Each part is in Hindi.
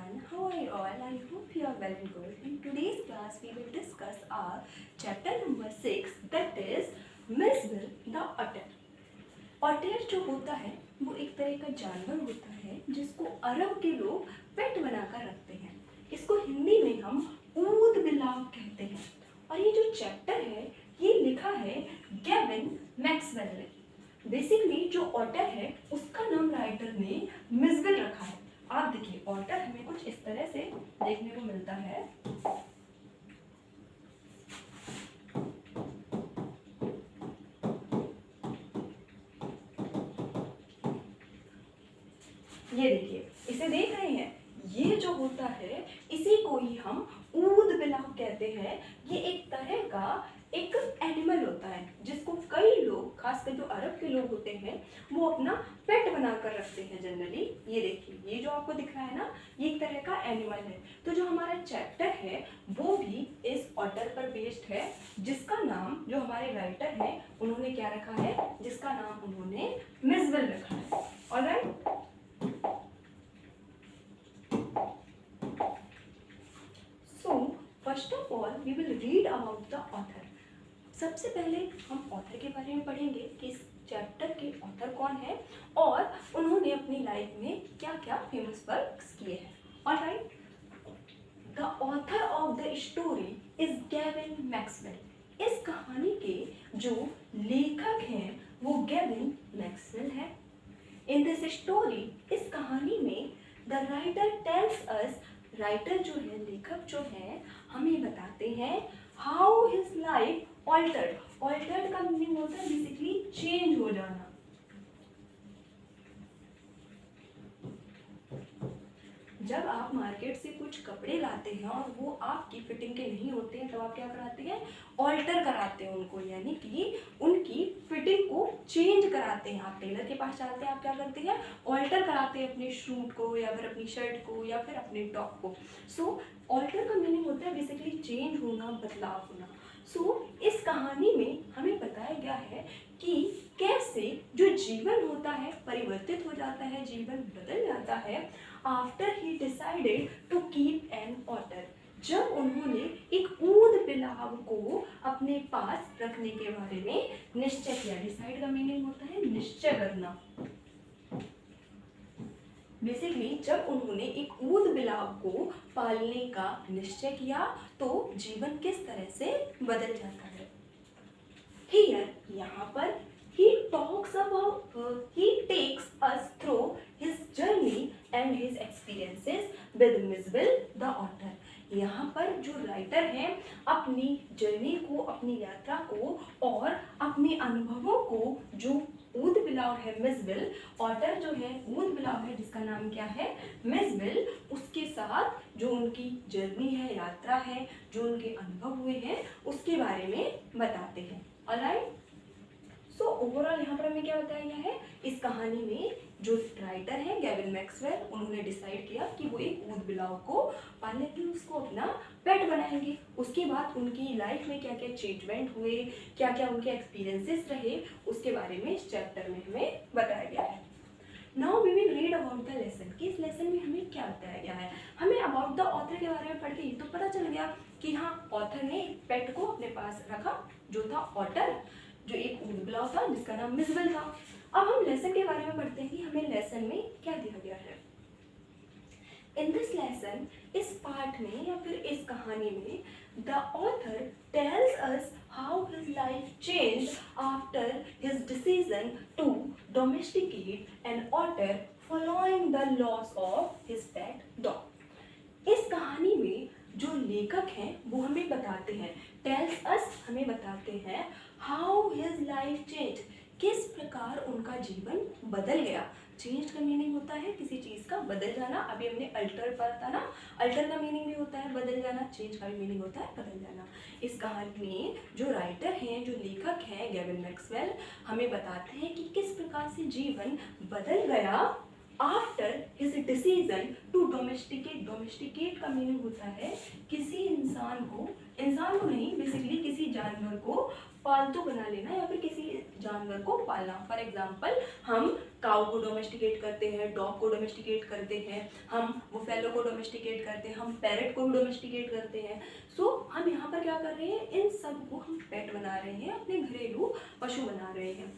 everyone, how are you all? I hope you are well and good. In today's class, we will discuss our chapter number 6, that is Misville the Otter. Otter जो होता है वो एक तरह का जानवर होता है जिसको अरब के लोग पेट बनाकर रखते हैं। इसको हिंदी में हम ऊद बिलाव कहते हैं। और ये जो चैप्टर है ये लिखा है गेविन मैक्सवेल ने। बेसिकली जो ऑटर है उसका नाम राइटर ने मिसविल रखा है। आप देखिए ऑटर हमें कुछ इस तरह से देखने को मिलता है। ये देखिए, इसे देख रहे हैं, ये जो होता है इसी को ही हम ऊद बिलाव कहते हैं। ये एक तरह का एक एनिमल होता है जिसको कई लोग, खासकर जो अरब के लोग होते हैं, वो अपना पेट बनाकर रखते हैं जनरली। ये देखिए, ये जो आपको दिख रहा है ना, ये एक तरह का एनिमल है। तो जो हमारा चैप्टर है वो भी इस ऑटर पर बेस्ड है, जिसका नाम जो हमारे राइटर हैं उन्होंने क्या रखा है, जिसका नाम उन्होंने मिसविल रखा है। Alright, first of all we will read about the author. सबसे पहले हम ऑथर के बारे में पढ़ेंगे कि इस चैप्टर के ऑथर कौन है और उन्होंने अपनी लाइफ में क्या क्या फेमस वर्क्स किए हैं। Alright, the author of the story is Gavin Maxwell. इस कहानी के जो लेखक हैं वो गेविन मैक्सवेल है। इन दिस स्टोरी, इस कहानी में the writer tells us, writer जो है, लेखक जो है, हमें बताते हैं how his life altered. Altered का मीनिंग होता है बेसिकली चेंज हो जाना। जब आप मार्केट से कुछ कपड़े लाते हैं और वो आपकी फिटिंग के नहीं होते हैं, तब आप क्या कराते हैं, ऑल्टर कराते हैं उनको, यानी कि उनकी फिटिंग को चेंज कराते हैं। आप टेलर के पास जाते हैं, आप क्या करते हैं, ऑल्टर कराते हैं अपने सूट को या फिर अपनी शर्ट को या फिर अपने टॉप को। सो ऑल्टर का मीनिंग होता है बेसिकली चेंज होना, बदलाव होना। सो इस कहानी में हमें बताया गया है कि कैसे जो जीवन होता है परिवर्तित हो जाता है, जीवन बदल जाता है after he decided to keep an otter. जब उन्होंने एक ऊद बिलाव को अपने पास रखने के बारे में निश्चय किया। डिसाइड का मीनिंग होता है निश्चय करना। बेसिकली जब उन्होंने एक ऊद बिलाव को पालने का निश्चय किया तो जीवन किस तरह से बदल जाता है। हियर, यहाँ पर he talks about he takes us through his journey and his experiences with Misville the author। यहाँ पर जो राइटर हैं अपनी जर्नी को, अपनी यात्रा को और अपने अनुभवों को, जो ऊद बिलाव है मिसविल, ऑटर जो है ऊद बिलाव है जिसका नाम क्या है, मिसविल, उसके साथ जो उनकी जर्नी है, यात्रा है, जो उनके अनुभव हुए हैं उसके बारे में बताते हैं। ऑलराइट, सो ओवरऑल यहाँ पर हमें क्या बताया गया है, इस कहानी में जो राइटर है गेविन मैक्सवेल, उन्होंने डिसाइड किया कि वो एक ऊद बिलाव को पालेंगे, उसको अपना पेट बनाएंगे। उसके बाद उनकी लाइफ में क्या क्या चेंजमेंट हुए, क्या क्या उनके एक्सपीरियंसेस रहे, उसके बारे में इस चैप्टर में हमें बताया गया है। Now we will read about the lesson, कि इस लेसन में हमें क्या बताया गया है। हमें अबाउट द ऑथर के बारे में पढ़ के ये तो पता चल गया कि हाँ, ऑथर ने एक पेट को अपने पास रखा जो था ऑटर, जो एक ऊद बिलाव था जिसका नाम मिसविल था। अब हम लेसन के बारे में पढ़ते हैं कि हमें लेसन में क्या दिया गया है। इन दिस लेसन, इस पाठ में या फिर इस कहानी में, the author tells us how his life changed after his decision to domesticate an otter following the loss of his pet dog. इस कहानी में जो लेखक हैं वो हमें बताते हैं, टेल्स अस, हमें बताते हैं, हाउ हिज लाइफ चेंज, किस प्रकार उनका जीवन बदल गया। चेंज का मीनिंग होता है किसी चीज़ का बदल जाना। अभी हमने अल्टर पढ़ा था ना, अल्टर का मीनिंग भी होता है बदल जाना, चेंज का भी मीनिंग होता है बदल जाना। इस कहानी में जो राइटर हैं, जो लेखक हैं गेविन मैक्सवेल, हमें बताते हैं कि किस प्रकार से जीवन बदल गया after his decision to domesticate. Domesticate का मीनिंग होता है किसी इंसान को नहीं, बेसिकली किसी जानवर को पालतू बना लेना या फिर किसी जानवर को पालना। फॉर एग्जाम्पल हम काऊ को डोमेस्टिकेट करते हैं, डॉग को डोमेस्टिकेट करते हैं, हम बुफेलो को डोमेस्टिकेट करते हैं, हम पैरट को भी डोमेस्टिकेट करते हैं। सो हम यहाँ पर क्या कर रहे हैं, इन सब को हम पेट बना रहे हैं, अपने घरेलू पशु बना रहे हैं।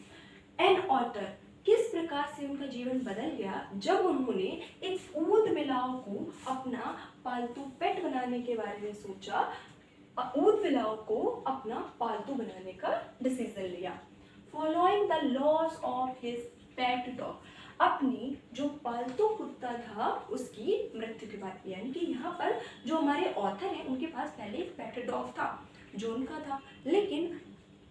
एन ऑटर, किस प्रकार से उनका जीवन बदल गया जब उन्होंने एक ऊद बिलाव को अपना पालतू पेट बनाने के बारे में सोचा, ऊद बिलाव को अपना पालतू बनाने का डिसीजन लिया। Following the loss of his pet dog, अपनी जो पालतू कुत्ता था उसकी मृत्यु के बाद, यानी कि यहाँ पर जो हमारे ऑथर हैं उनके पास पहले एक पेट डॉग था जो उनका था, लेकिन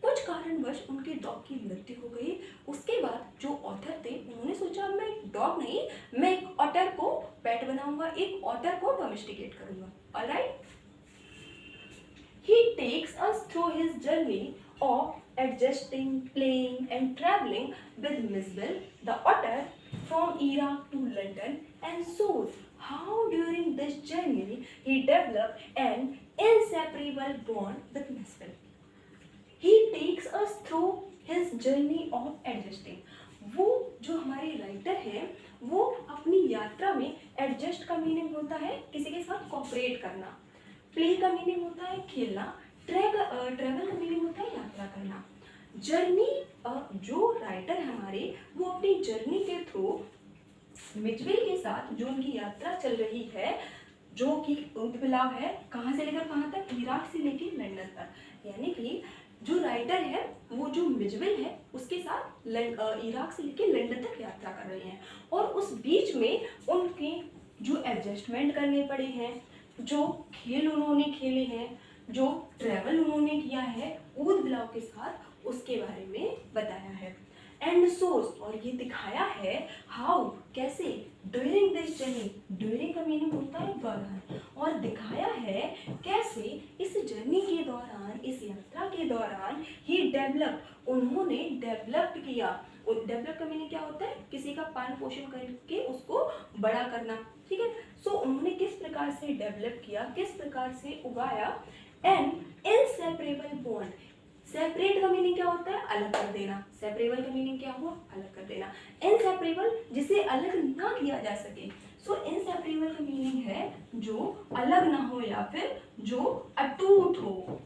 कुछ कारणवश उनके डॉग की मृत्यु हो गई। उसके बाद जो ऑथर थे उन्होंने सोचा मैं एक डॉग नहीं, मैं एक ऑटर को पेट बनाऊंगा, एक ऑटर को डोमेस्टिकेट करूंगा। Alright, he takes us through his journey of adjusting, playing and traveling with Miswell the otter from Iraq to London, and shows how during this journey he developed an inseparable bond with Miswell. He takes us through his journey of adjusting. वो जो हमारे राइटर हैं वो अपनी यात्रा में एडजस्ट का मीनिंग होता है किसी के साथ कोऑपरेट करना, प्ले का मीनिंग होता है खेलना, ट्रैवल का मीनिंग होता है यात्रा करना। जर्नी, जो राइटर है हमारे वो अपनी जर्नी के थ्रू मिचवेल के साथ जो उनकी यात्रा चल रही है, जो कि ऊद बिलाव है, कहाँ से लेकर कहाँ तक, इराक से लेकर लंदन तक, यानी कि जो राइटर है वो जो मिचवेल है उसके साथ इराक से लेकर लंदन तक यात्रा कर रहे हैं, और उस बीच में उनके जो एडजस्टमेंट करने पड़े हैं, जो खेल उन्होंने खेले हैं, जो ट्रैवल उन्होंने किया है ऊद बिलाव के साथ, उसके बारे में बताया है। एंड सोज, और ये दिखाया है हाउ, कैसे, ड्यूरिंग दिस जर्नी, ड्यूरिंग का मीनिंग होता है दौरान, और दिखाया है कैसे इस जर्नी के दौरान, इस यात्रा के दौरान ही डेवलप, उन्होंने डेवलप किया। और डेवलप का मीनिंग क्या होता है, किसी का पालन पोषण करके उसको बड़ा करना, ठीक है। सो उन्होंने किस प्रकार से डेवलप किया, किस प्रकार से उगाया। एंड इनसेपरेबल बॉन्ड, सेपरेट का मीनिंग क्या होता है, अलग कर देना, सेपरेबल का मीनिंग क्या हुआ, अलग कर देना। इनसेपरेबल, जिसे अलग ना किया जा सके। सो इनसेपरेबल का मीनिंग है जो अलग ना हो या फिर जो अटूट हो,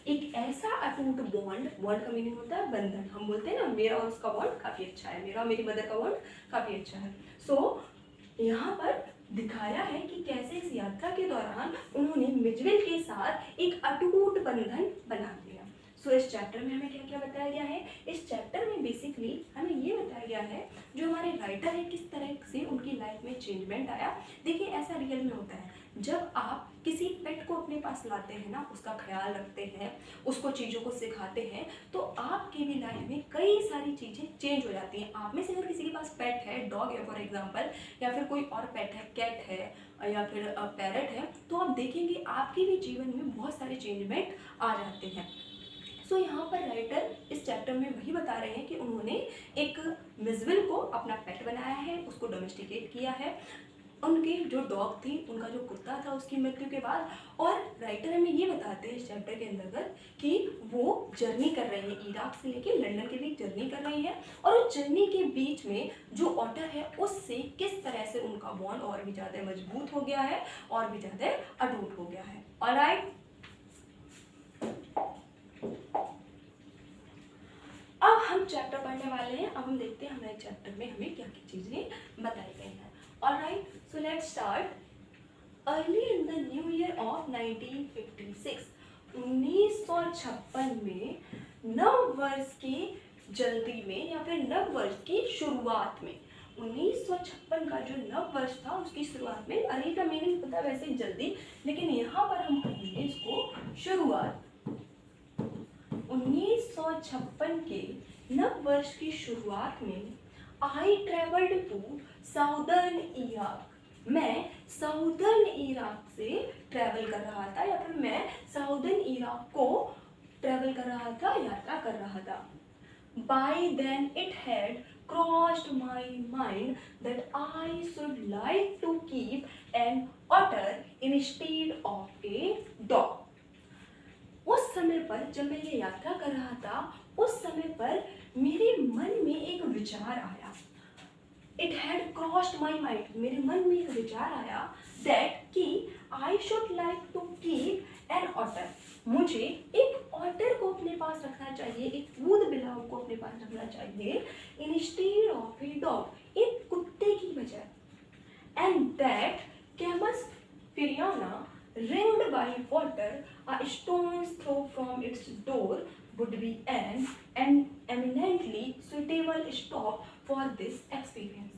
एक ऐसा अटूट बॉन्ड, बॉन्ड का मीनिंग होता है बंधन, हम बोलते हैं ना मेरा और उसका बॉन्ड काफी अच्छा है, मेरा और मेरी मदर का बॉन्ड काफी अच्छा है। सो यहाँ पर दिखाया है कि कैसे इस यात्रा के दौरान उन्होंने मिचवेल के साथ एक अटूट बंधन बना लिया। सो इस चैप्टर में हमें क्या क्या बताया गया है, इस चैप्टर में बेसिकली हमें ये बताया गया है जो हमारे राइटर है किस तरह से उनकी लाइफ में चेंजमेंट आया। देखिए ऐसा रियल में होता है, जब आप किसी पेट को अपने पास लाते हैं ना, उसका ख्याल रखते हैं, उसको चीज़ों को सिखाते हैं, तो आपकी भी लाइफ में कई सारी चीज़ें चेंज हो जाती हैं। आप में से अगर किसी के पास पेट है, डॉग है फॉर एग्जांपल, या फिर कोई और पेट है, कैट है या फिर पैरट है, तो आप देखेंगे आपके भी जीवन में बहुत सारे चेंजमेंट आ जाते हैं। सो यहाँ पर राइटर इस चैप्टर में वही बता रहे हैं कि उन्होंने एक मिजविल को अपना पेट बनाया है, उसको डोमेस्टिकेट किया है, उनकी जो डॉग थी, उनका जो कुत्ता था उसकी मृत्यु के बाद। और राइटर हमें ये बताते हैं इस चैप्टर के अंतर्गत कि वो जर्नी कर रहे हैं, इराक से लेके लंदन के बीच जर्नी कर रही है, और उस जर्नी के बीच में जो ऑटर है उससे किस तरह से उनका बॉन्ड और भी ज़्यादा मजबूत हो गया है, और भी ज़्यादा अटूट हो गया है। ऑलराइट, अब हम चैप्टर पढ़ने वाले हैं। अब हम देखते हैं हमारे चैप्टर में हमें क्या क्या चीज़ें बताई गई हैं। Alright, so let's start. Early in the new year of 1956, 1956 में नव वर्ष की जल्दी में या फिर नव वर्ष की शुरुआत में, 1956 का जो नव वर्ष था उसकी शुरुआत में, अर्ली का मीनिंग पता है वैसे जल्दी, लेकिन यहाँ पर हम कहेंगे इसको शुरुआत। 1956 के नव वर्ष की शुरुआत में I travelled to southern Iraq, मैं साउदर्न इराक से ट्रैवल कर रहा था, या फिर मैं साउदर्न इराक को ट्रैवल कर रहा था, यात्रा कर रहा था। By then it had crossed my mind that I should like to keep an otter instead of a dog. उस समय पर जब मैं ये यात्रा कर रहा था, उस समय पर मेरे मन में एक विचार आया। It had crossed my mind, मेरे मन में एक विचार आया दैट कि I should like to keep an otter, मुझे एक ऑटर को अपने पास रखना चाहिए, एक ऊद बिलाव को अपने पास रखना चाहिए, इंस्टेड ऑफ ए डॉग, एक कुत्ते की बजाय। एंड दैट कैमस फिरियाना ringed by water, a stone's throw from its door would be an eminently suitable stop for this experience.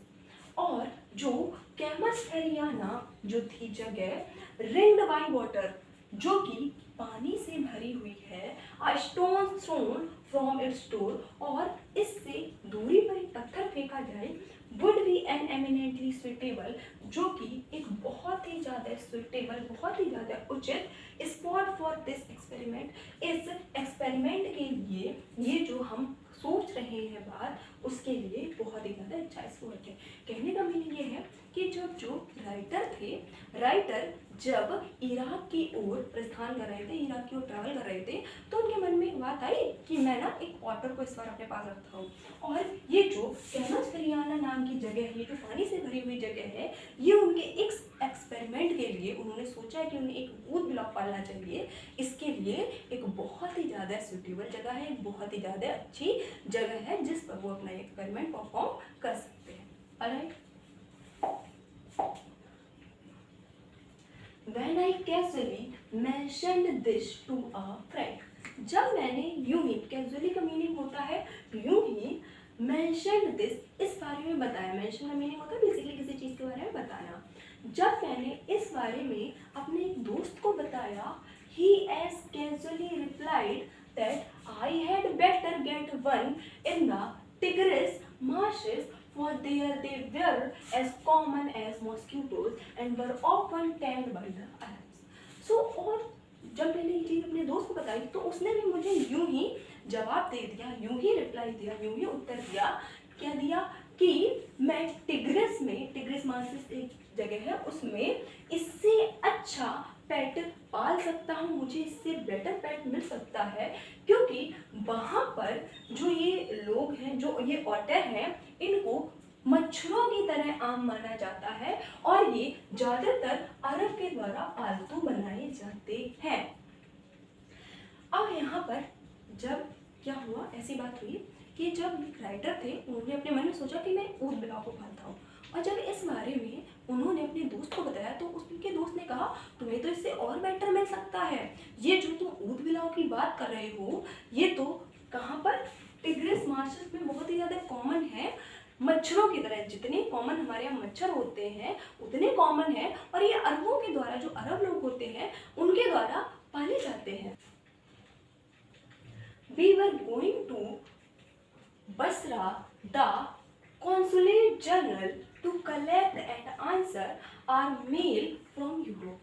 और जो कैमस फेरियाना जो थी जगह, रिंग्ड बाय वाटर, जो कि पानी से भरी हुई है, a stone thrown from its door, और इससे दूरी पर एक पत्थर फेंका जाए, would be an eminently suitable, जो कि एक बहुत ही ज़्यादा suitable, बहुत ही ज़्यादा उचित spot for this experiment, इस एक्सपेरिमेंट के लिए, ये जो हम सोच रहे हैं बात, उसके लिए बहुत ही ज़्यादा अच्छा स्पोर्ट है। कहने का मीनिंग ये है कि जो राइटर थे, राइटर जब इराक की ओर प्रस्थान कर रहे थे, इराक की ओर ट्रैवल कर रहे थे, तो उनके मन में एक बात आई कि मैं ना एक ऑटर को इस बार अपने पास रखता हूँ, और ये जो कैमस फेरियाना नाम की जगह है, ये जो पानी से भरी हुई जगह है, ये उनके एक एक्सपेरिमेंट के लिए उन्होंने सोचा है कि उन्हें एक ऊद बिलाव पालना चाहिए, इसके लिए एक बहुत ही ज़्यादा सूटेबल जगह है, एक बहुत ही ज़्यादा अच्छी जगह है जिस पर वो अपना एक्सपेरिमेंट परफॉर्म कर सकते हैं। Alright, When I casually mentioned this to a friend, जब मैंने यूं ही, कैजुअली का मीनिंग होता है यूं ही, mentioned this, इस बारे में बताया, mention का मीनिंग होता है बेसिकली किसी चीज़ के बारे में बताना। जब मैंने इस बारे में अपने एक दोस्त को बताया, he as casually replied that I had better get one in the Tigris marshes, for there they were as common as mosquitoes and were often tamed by the Arabs. So, और जब मैंने ये चीज़ अपने दोस्त को बताई तो उसने भी मुझे यूं ही जवाब दे दिया, यूं ही रिप्लाई दिया, यूं ही उत्तर दिया, क्या दिया कि मैं टिग्रिस में, टिग्रिस मार्शेस एक जगह है, उसमें इससे अच्छा पेट पाल सकता हूँ, मुझे इससे बेटर पेट मिल सकता है, क्योंकि वहाँ पर जो ये लोग हैं, जो ये ऑटर हैं, इनको मच्छरों की तरह आम माना जाता है और ये ज़्यादातर अरब के द्वारा पालतू बनाए जाते हैं। अब यहाँ पर जब क्या हुआ, ऐसी बात हुई कि जब राइटर थे, उन्होंने अपने मन में सोचा कि मैं ऊद बिलाव को पालता हूँ, और जब इस बारे में उन्होंने अपने दोस्त को बताया तो उसके दोस्त ने कहा तुम्हें तो इससे और बेटर मिल सकता है, ये जो तुम ऊद बिलाव की बात कर रहे हो, ये तो कहाँ पर, टिग्रिस मार्शेस में बहुत ही ज़्यादा कॉमन है, मच्छरों की तरह, जितने कॉमन हमारे यहाँ मच्छर होते हैं उतने कॉमन है, और ये अरबों के द्वारा, जो अरब लोग होते हैं उनके द्वारा पाले जाते हैं। We were going to Basra, the consulate general, to collect and answer our mail from Europe.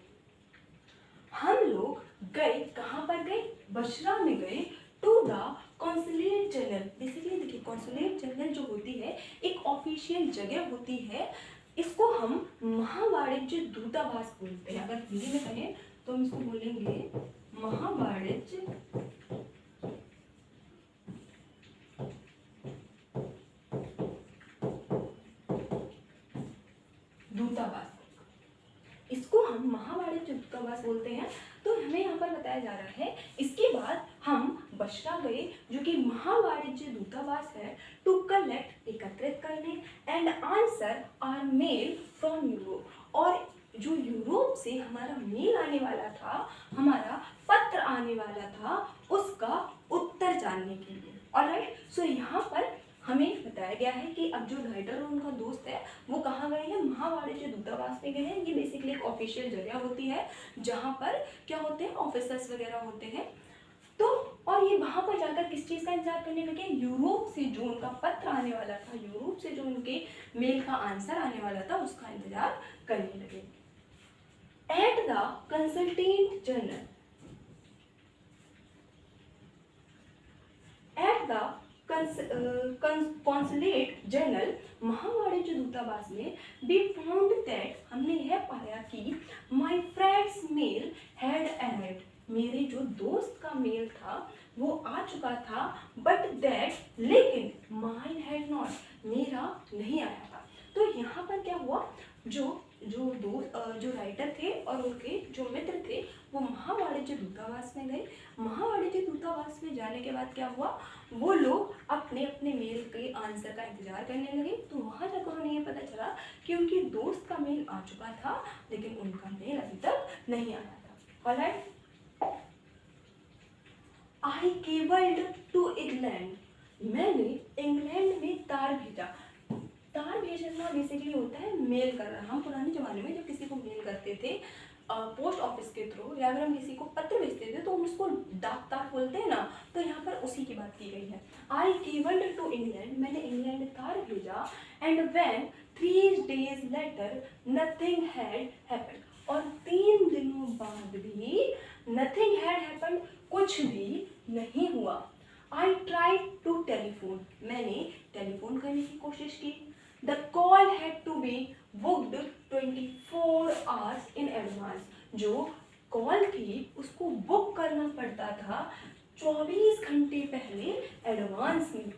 हम लोग गए, कहाँ पर गए, बसरा में गए, to the consulate general. Basically देखिए, कॉन्सुलेट जनरल जो होती है एक ऑफिशियल जगह होती है, इसको हम महावाणिज्य दूतावास बोलते हैं। अगर हिंदी में कहें तो हम इसको बोलेंगे महावाणिज्य दूतावास, इसको हम महावाणिज्य दूतावास बोलते हैं। तो हमें यहाँ पर बताया जा रहा है, इसके बाद हम बसरा गए जो कि महावाणिज्य दूतावास है, टू कलेक्ट, एकत्रित करने, and answer are mail from Europe, और जो यूरोप से हमारा मेल आने वाला था, हमारा पत्र आने वाला था, उसका उत्तर जानने के लिए। ऑलराइट, सो यहाँ पर हमें बताया गया है कि अब जो राइटर और उनका दोस्त है वो कहाँ गए हैं, महावाणिज्य दूतावास में गए हैं। ये बेसिकली एक ऑफिशियल जगह होती है जहाँ पर क्या होते हैं, ऑफिसर्स वगैरह होते हैं। तो और ये वहाँ पर जाकर किस चीज़ का इंतजार करने लगे, यूरोप से जो उनका पत्र आने वाला था, यूरोप से जो उनके मेल का आंसर आने वाला था, उसका इंतजार करने लगे। At the consultant general, at the consulate general, महावाणिज्य दूतावास में, वी फाउंड दैट, हमने यह पाया कि my friend's mail had arrived, मेरे जो दोस्त का नॉट, मेरा नहीं आया था। तो यहाँ पर क्या हुआ, जो राइटर थे और उनके जो मित्र थे वो महावाणिज्य दूतावास में गए। महावाणिज्य दूतावास में जाने के बाद क्या हुआ, वो लोग अपने अपने मेल के आंसर का इंतजार करने लगे। तो वहाँ जाकर उन्हें ये पता चला कि उनके दोस्त का मेल आ चुका था लेकिन उनका मेल अभी तक नहीं आया था। Alright, I cabled to England, मैंने इंग्लैंड में तार भेजा। तार भेजना बेसिकली होता है मेल करना। हम पुराने ज़माने में जब किसी को मेल करते थे पोस्ट ऑफिस के थ्रू, या अगर हम किसी को पत्र भेजते थे तो हम उसको डाक तार बोलते हैं ना, तो यहाँ पर उसी की बात की गई है। आई केबल्ड टू इंग्लैंड, मैंने इंग्लैंड तार भेजा। And when 3 days later nothing had happened, और 3 दिनों बाद भी नथिंग हैड हैपेंड, कुछ भी नहीं हुआ। आई ट्राइड टू टेलीफोन, मैंने टेलीफोन करने की कोशिश की। The call had to be booked 24 hours in advance, जो कॉल थी उसको बुक करना पड़ता था 24 घंटे पहले एडवांस में।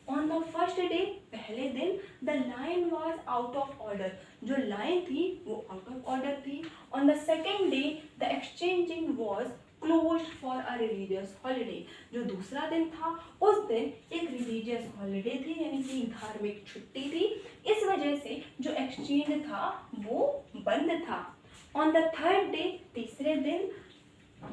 ऑन द फर्स्ट डे, पहले दिन, the line was out of order, जो लाइन थी वो आउट ऑफ ऑर्डर थी। On the second day, the exchanging was closed for a religious holiday, जो दूसरा दिन था उस दिन एक रिलीजियस हॉलीडे थी, यानी कि धार्मिक छुट्टी थी। इस वजह से जो एक्सचेंज था वो बंद था। ऑन द थर्ड डे, तीसरे दिन,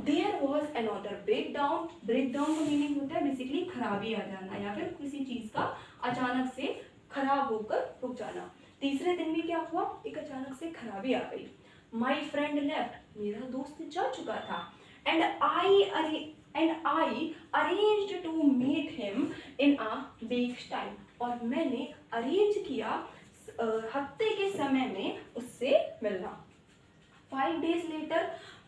there was another breakdown. Breakdown का मीनिंग होता है बेसिकली खराबी आ जाना या फिर किसी चीज़ का अचानक से खराब होकर रुक जाना। तीसरे दिन भी क्या हुआ, एक अचानक से खराबी आ गई। माई फ्रेंड लेफ्ट, मेरा दोस्त जा चुका था। And I arranged to meet him in a week's time, और मैंने अरेंज किया हफ्ते के समय में उससे मिलना। 5 days लेटर,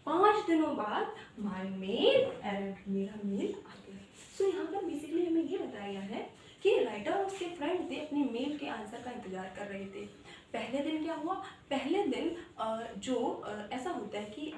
5 दिनों बाद, माई मेल एंड, मेरा मेल आ गया। सो यहाँ पर बेसिकली हमें ये बताया गया है कि राइटर और उसके फ्रेंड थे अपने मेल के आंसर का इंतजार कर रहे थे। पहले दिन क्या हुआ, पहले दिन ऐसा होता है कि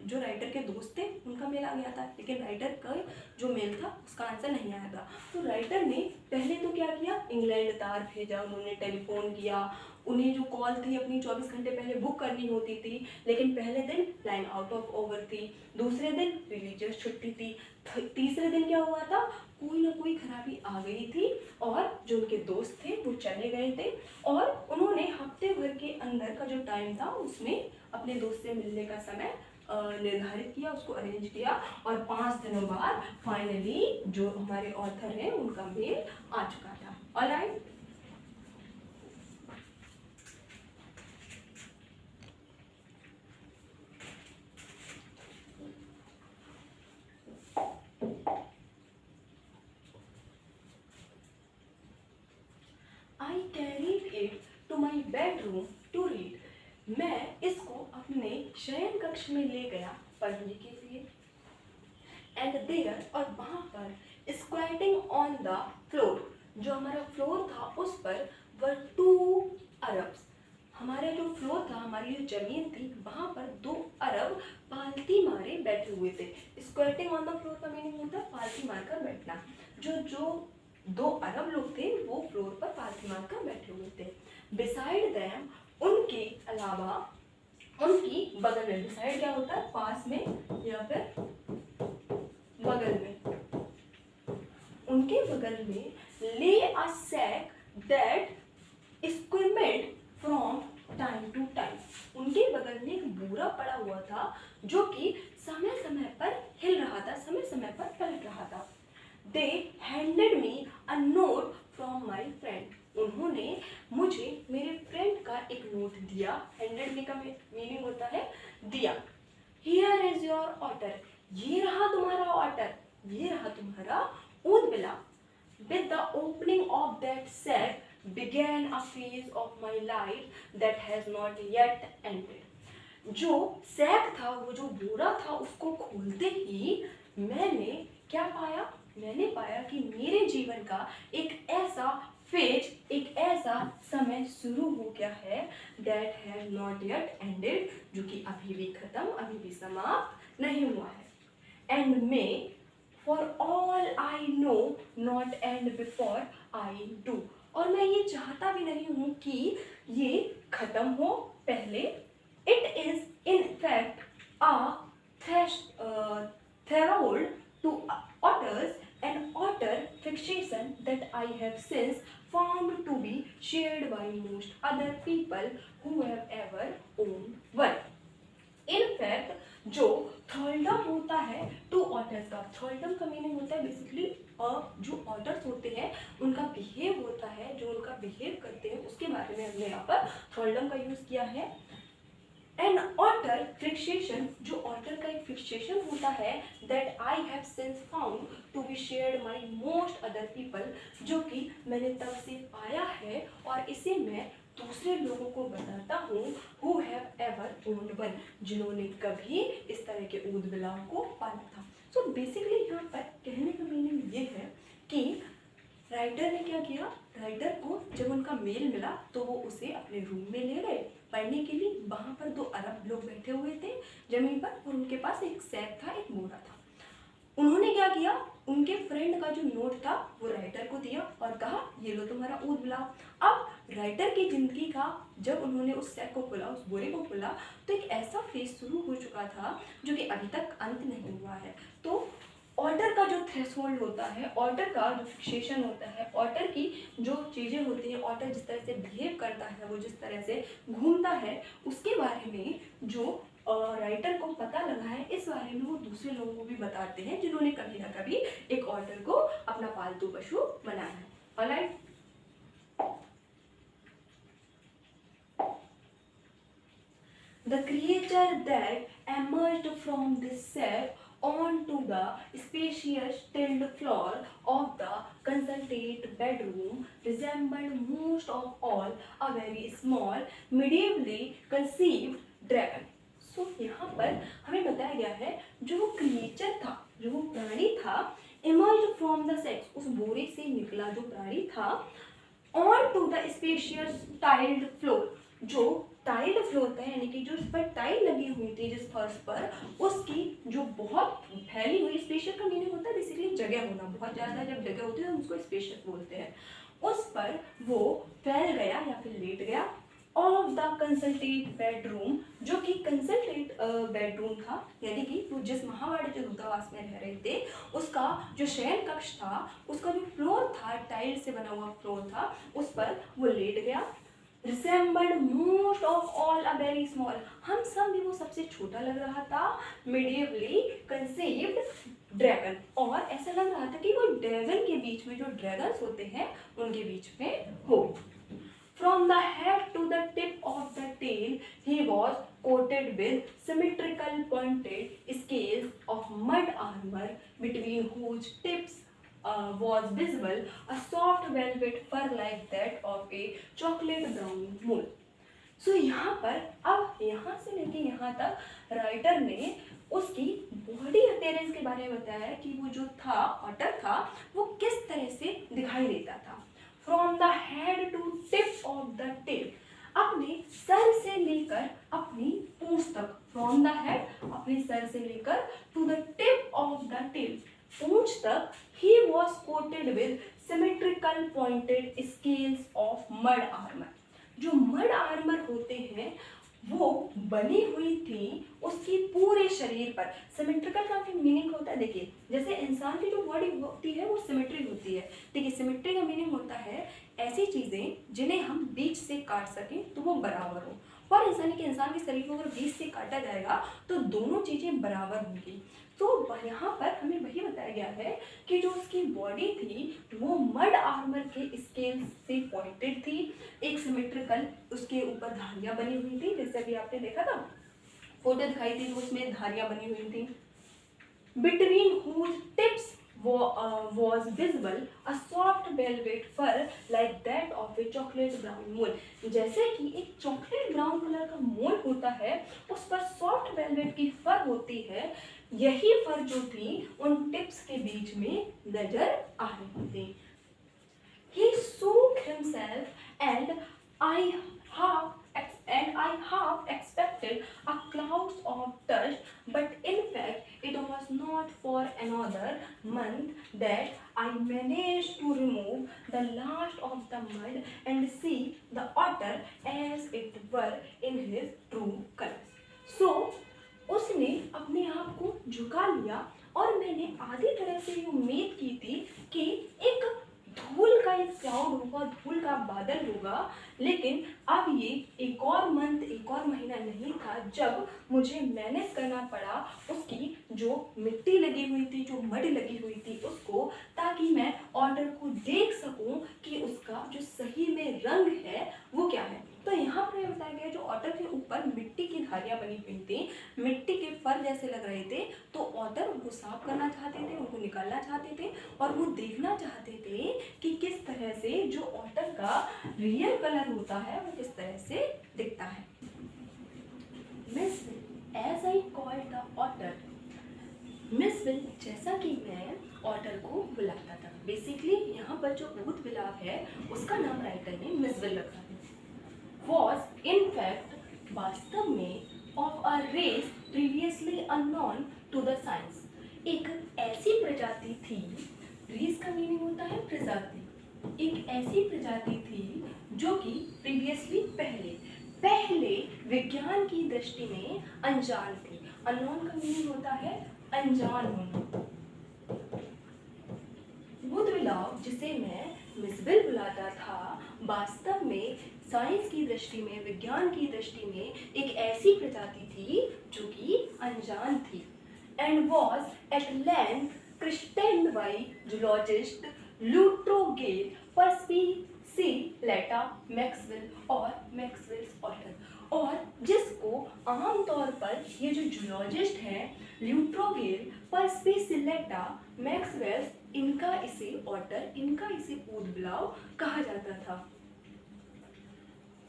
जो राइटर के दोस्त थे उनका मेल आ गया था लेकिन राइटर का जो मेल था उसका आंसर नहीं आया था। तो राइटर ने पहले तो क्या किया, इंग्लैंड तार भेजा, उन्होंने टेलीफोन किया, उन्हें जो कॉल थी अपनी 24 घंटे पहले बुक करनी होती थी लेकिन पहले दिन लाइन आउट ऑफ ओवर थी, दूसरे दिन रिलीजियस छुट्टी थी, तीसरे दिन क्या हुआ था, कोई ना कोई खराबी आ गई थी और जो उनके दोस्त थे वो चले गए थे और उन्होंने हफ्ते भर के अंदर का जो टाइम था उसमें अपने दोस्त से मिलने का समय निर्धारित किया, उसको अरेंज किया और 5 दिनों बाद फाइनली जो हमारे ऑथर हैं उनका मेल आ चुका था। Alright, I carried it to my bedroom to read, मैं इसको अपने शयन कक्ष में ले गया पढ़ने के लिए। एंड देयर, और वहाँ पर स्क्वाटिंग ऑन द फ्लोर, जो हमारा फ्लोर था उस पर वर 2 अरब्स, हमारा जो फ्लोर था, हमारी जो जमीन थी वहाँ पर 2 अरब पालती मारे बैठे हुए थे। स्क्वाटिंग ऑन द फ्लोर का मीनिंग होता है पालती मारकर बैठना। जो 2 अरब लोग थे वो फ्लोर पर पालती मारकर बैठे हुए थे। बिसाइड देम, उनके अलावा, उनकी बगल में, बिसाइड क्या होता है, पास में या फिर बगल में, उनके बगल में, lay a sack that squirmed from time to time, उनके बगल में एक बोरा पड़ा हुआ था जो कि समय समय पर हिल रहा था, समय समय पर पलट रहा था। They handed me a note from my friend, उन्होंने मुझे मेरे फ्रेंड का एक नोट दिया। हैंडेड का मीनिंग होता है दिया। हियर इज योर ऑर्डर, ये रहा तुम्हारा ऑर्डर, ये रहा तुम्हारा ऊदबिला। With the opening of that sack began a phase of my life that has not yet ended, जो सैक था, वो जो बोरा था, उसको खोलते ही मैंने क्या पाया, मैंने पाया कि मेरे जीवन का एक ऐसा फेज, एक ऐसा समय शुरू हो गया है that has not yet ended, जो कि अभी भी खत्म, अभी भी समाप्त नहीं हुआ है। and may for all I know not end before I do, और मैं ये चाहता भी नहीं हूँ कि ये खत्म हो पहले। It is in fact a threshold to otters, an otter fixation that I have since found to be shared by most other people who have ever owned one. In fact जो थर्लडम होता है टू ऑटर्स का, थर्लडम का मीनिंग होता है बेसिकली जो ऑटर्स होते हैं उनका बिहेव होता है, जो उनका बिहेव करते हैं उसके बारे में हमने यहाँ पर थर्लडम का यूज किया है। एन ऑटर फिक्सेशन, जो ऑटर का एक फिक्सेशन होता है, that I have since found to be shared my most other people, जो कि मैंने तब से पाया है और इसे मैं दूसरे लोगों को बताता हूँ, who have ever owned one, जिन्होंने कभी इस तरह के ऊद बिलाव को पाला था। सो बेसिकली यहाँ पर कहने का मीनिंग ये है कि राइटर ने क्या किया, राइटर को जब उनका मेल मिला तो वो उसे अपने रूम में ले गए पढ़ने के लिए। वहाँ पर दो अरब लोग बैठे हुए थे जमीन पर और उनके पास एक सैफ था, एक बोरा था। उन्होंने क्या किया, उनके फ्रेंड का जो नोट था वो राइटर को दिया और कहा ये लो तुम्हारा ऊद बिलाव। अब राइटर की जिंदगी का जब उन्होंने उस सैक को खोला, उस बोरे को खोला, तो एक ऐसा फेज शुरू हो चुका था जो कि अभी तक अंत नहीं हुआ है। तो ऑर्डर का जो थ्रेशोल्ड होता है, ऑर्डर का जो फिक्सेशन होता है, ऑर्डर की जो चीज़ें होती हैं, ऑर्डर जिस तरह से बिहेव करता है, वो जिस तरह से घूमता है, उसके बारे में जो राइटर को पता लगा है, इस बारे में वो दूसरे लोगों को भी बताते हैं जिन्होंने कभी ना कभी एक ऑर्डर को अपना पालतू पशु बनाया है। Alright, the creature that emerged from this sack onto the spacious tiled floor of the consultate bedroom resembled most of all a very small, medievally conceived dragon. So यहाँ पर हमें बताया गया है जो वो क्रिएचर था, जो वो प्राणी था, emerged from the sack, उस बोरे से निकला जो प्राणी था, onto the spacious tiled floor, जो टाइल फ्लोर था, यानी कि जो इस पर टाइल लगी हुई थी जिस फर्श पर, उसकी जो बहुत फैली हुई, स्पेशियस का मीनिंग होता है बेसिकली जगह होना, बहुत ज़्यादा जब जगह होती है तो हम उसको स्पेशियस बोलते हैं, उस पर वो फैल गया या फिर लेट गया। ऑफ द कंसल्टेट बेडरूम, जो कि कंसल्टेट बेडरूम था, यानी कि वो जिस महावाड़ी जो दूतावास में रह रहे थे उसका जो शयन कक्ष था, उसका जो फ्लोर था, टाइल से बना हुआ फ्लोर था, उस पर वो लेट गया। resembled most of all a very small, हम सब भी वो सबसे छोटा लग रहा था, medievally conceived dragon, और ऐसा लग रहा था कि वो ड्रैगन के बीच में, जो ड्रैगन्स होते हैं उनके बीच में हो। From the head to the tip of the tail, he was coated with symmetrical pointed scales of mud armor, between whose tips was visible a soft velvet fur like that of a chocolate brown mole. So यहाँ पर अब यहाँ से लेके यहाँ तक राइटर ने उसकी बॉडी अपीयरेंस के बारे में बताया है कि वो जो था, ऑटर था, वो किस तरह से दिखाई देता था। From the head to tip of the tail, अपने सर से लेकर अपनी पूंछ तक, फ्रॉम द हेड अपने सर से लेकर to the tip of the tail, पूंछ तक, he was coated with symmetrical pointed scales of mud armor, जो मड आर्मर होते हैं वो बनी हुई थी उसकी पूरे शरीर पर। सिमेट्रिकल का भी मीनिंग होता है, देखिए जैसे इंसान की जो बॉडी होती है वो सिमेट्रिक होती है, देखिए सिमेट्री का मीनिंग होता है ऐसी चीज़ें जिन्हें हम बीच से काट सकें तो वो बराबर हो, और इंसान के शरीर को अगर बीच से काटा जाएगा तो दोनों चीज़ें बराबर होंगी। तो यहाँ पर हमें वही बताया गया है कि जो उसकी बॉडी थी वो मड आर्मर के स्केल से पॉइंटेड थी, एक सिमेट्रिकल उसके ऊपर धारियाँ बनी हुई थी, जैसे अभी आपने देखा था फोटो दिखाई थी तो उसमें धारियाँ बनी हुई थी। Between whose tips was visible a soft velvet fur like that of a chocolate brown mole, जैसे कि एक चॉकलेट ब्राउन कलर का मोल होता है उस पर सॉफ्ट वेलवेट की फर होती है, यही फर जो थी उन टिप्स के बीच में नजर आ रही थी। He shook himself and I half expected a cloud of dust, but in fact it was not for another month that I managed to remove the last of the mud and see the otter as it were in his true colors. So उसने अपने आप को झुका लिया और मैंने आधी तरह से ये उम्मीद की थी कि एक धूल का एक क्लाउड होगा, धूल का बादल होगा, लेकिन अब ये एक और मंथ, एक और महीना नहीं था जब मुझे मैनेज करना पड़ा उसकी जो मिट्टी लगी हुई थी, जो मड लगी हुई थी उसको, ताकि मैं ऑर्डर को देख सकूं कि उसका जो सही में रंग है वो क्या है। तो यहाँ पर बताया गया जो ऑटर के ऊपर मिट्टी की धारियाँ बनी हुई थी, मिट्टी के फर जैसे लग रहे थे, तो ऑटर उनको साफ करना चाहते थे, उनको निकालना चाहते थे और वो देखना चाहते थे कि किस तरह से जो ऑटर का रियल कलर होता है वो किस तरह से दिखता है। Misville, as I called the otter, Misville जैसा कि मैं ऑटर को बुलाता था। बेसिकली यहाँ पर जो भूत बिलाव है उसका नाम राइटर ने मिस विल रखा है। Was in fact वास्तव में of a race previously unknown to the science, एक ऐसी प्रजाति थी, रेस का मीनिंग होता है प्रजाति, एक ऐसी प्रजाति थी जो कि प्रीवियसली पहले विज्ञान की दृष्टि में अनजान थी। अननोन का मीनिंग होता है अनजान होना। भूत बिलाव जिसे मैं मिस विल बुलाता था वास्तव में साइंस की दृष्टि में, विज्ञान की दृष्टि में एक ऐसी प्रजाति थी जो कि अनजान थी। And was at length christened by zoologist Lutrogale perspicillata Maxwell और मैक्सवेल्स ऑटर, और जिसको आमतौर पर ये जो जूलॉजिस्ट हैं ल्यूट्रोगेल, पर्सिपिसिलेटा, मैक्सवेल्स, इनका इसे ऑटर, इनका इसे ऊदबिलाव कहा जाता था।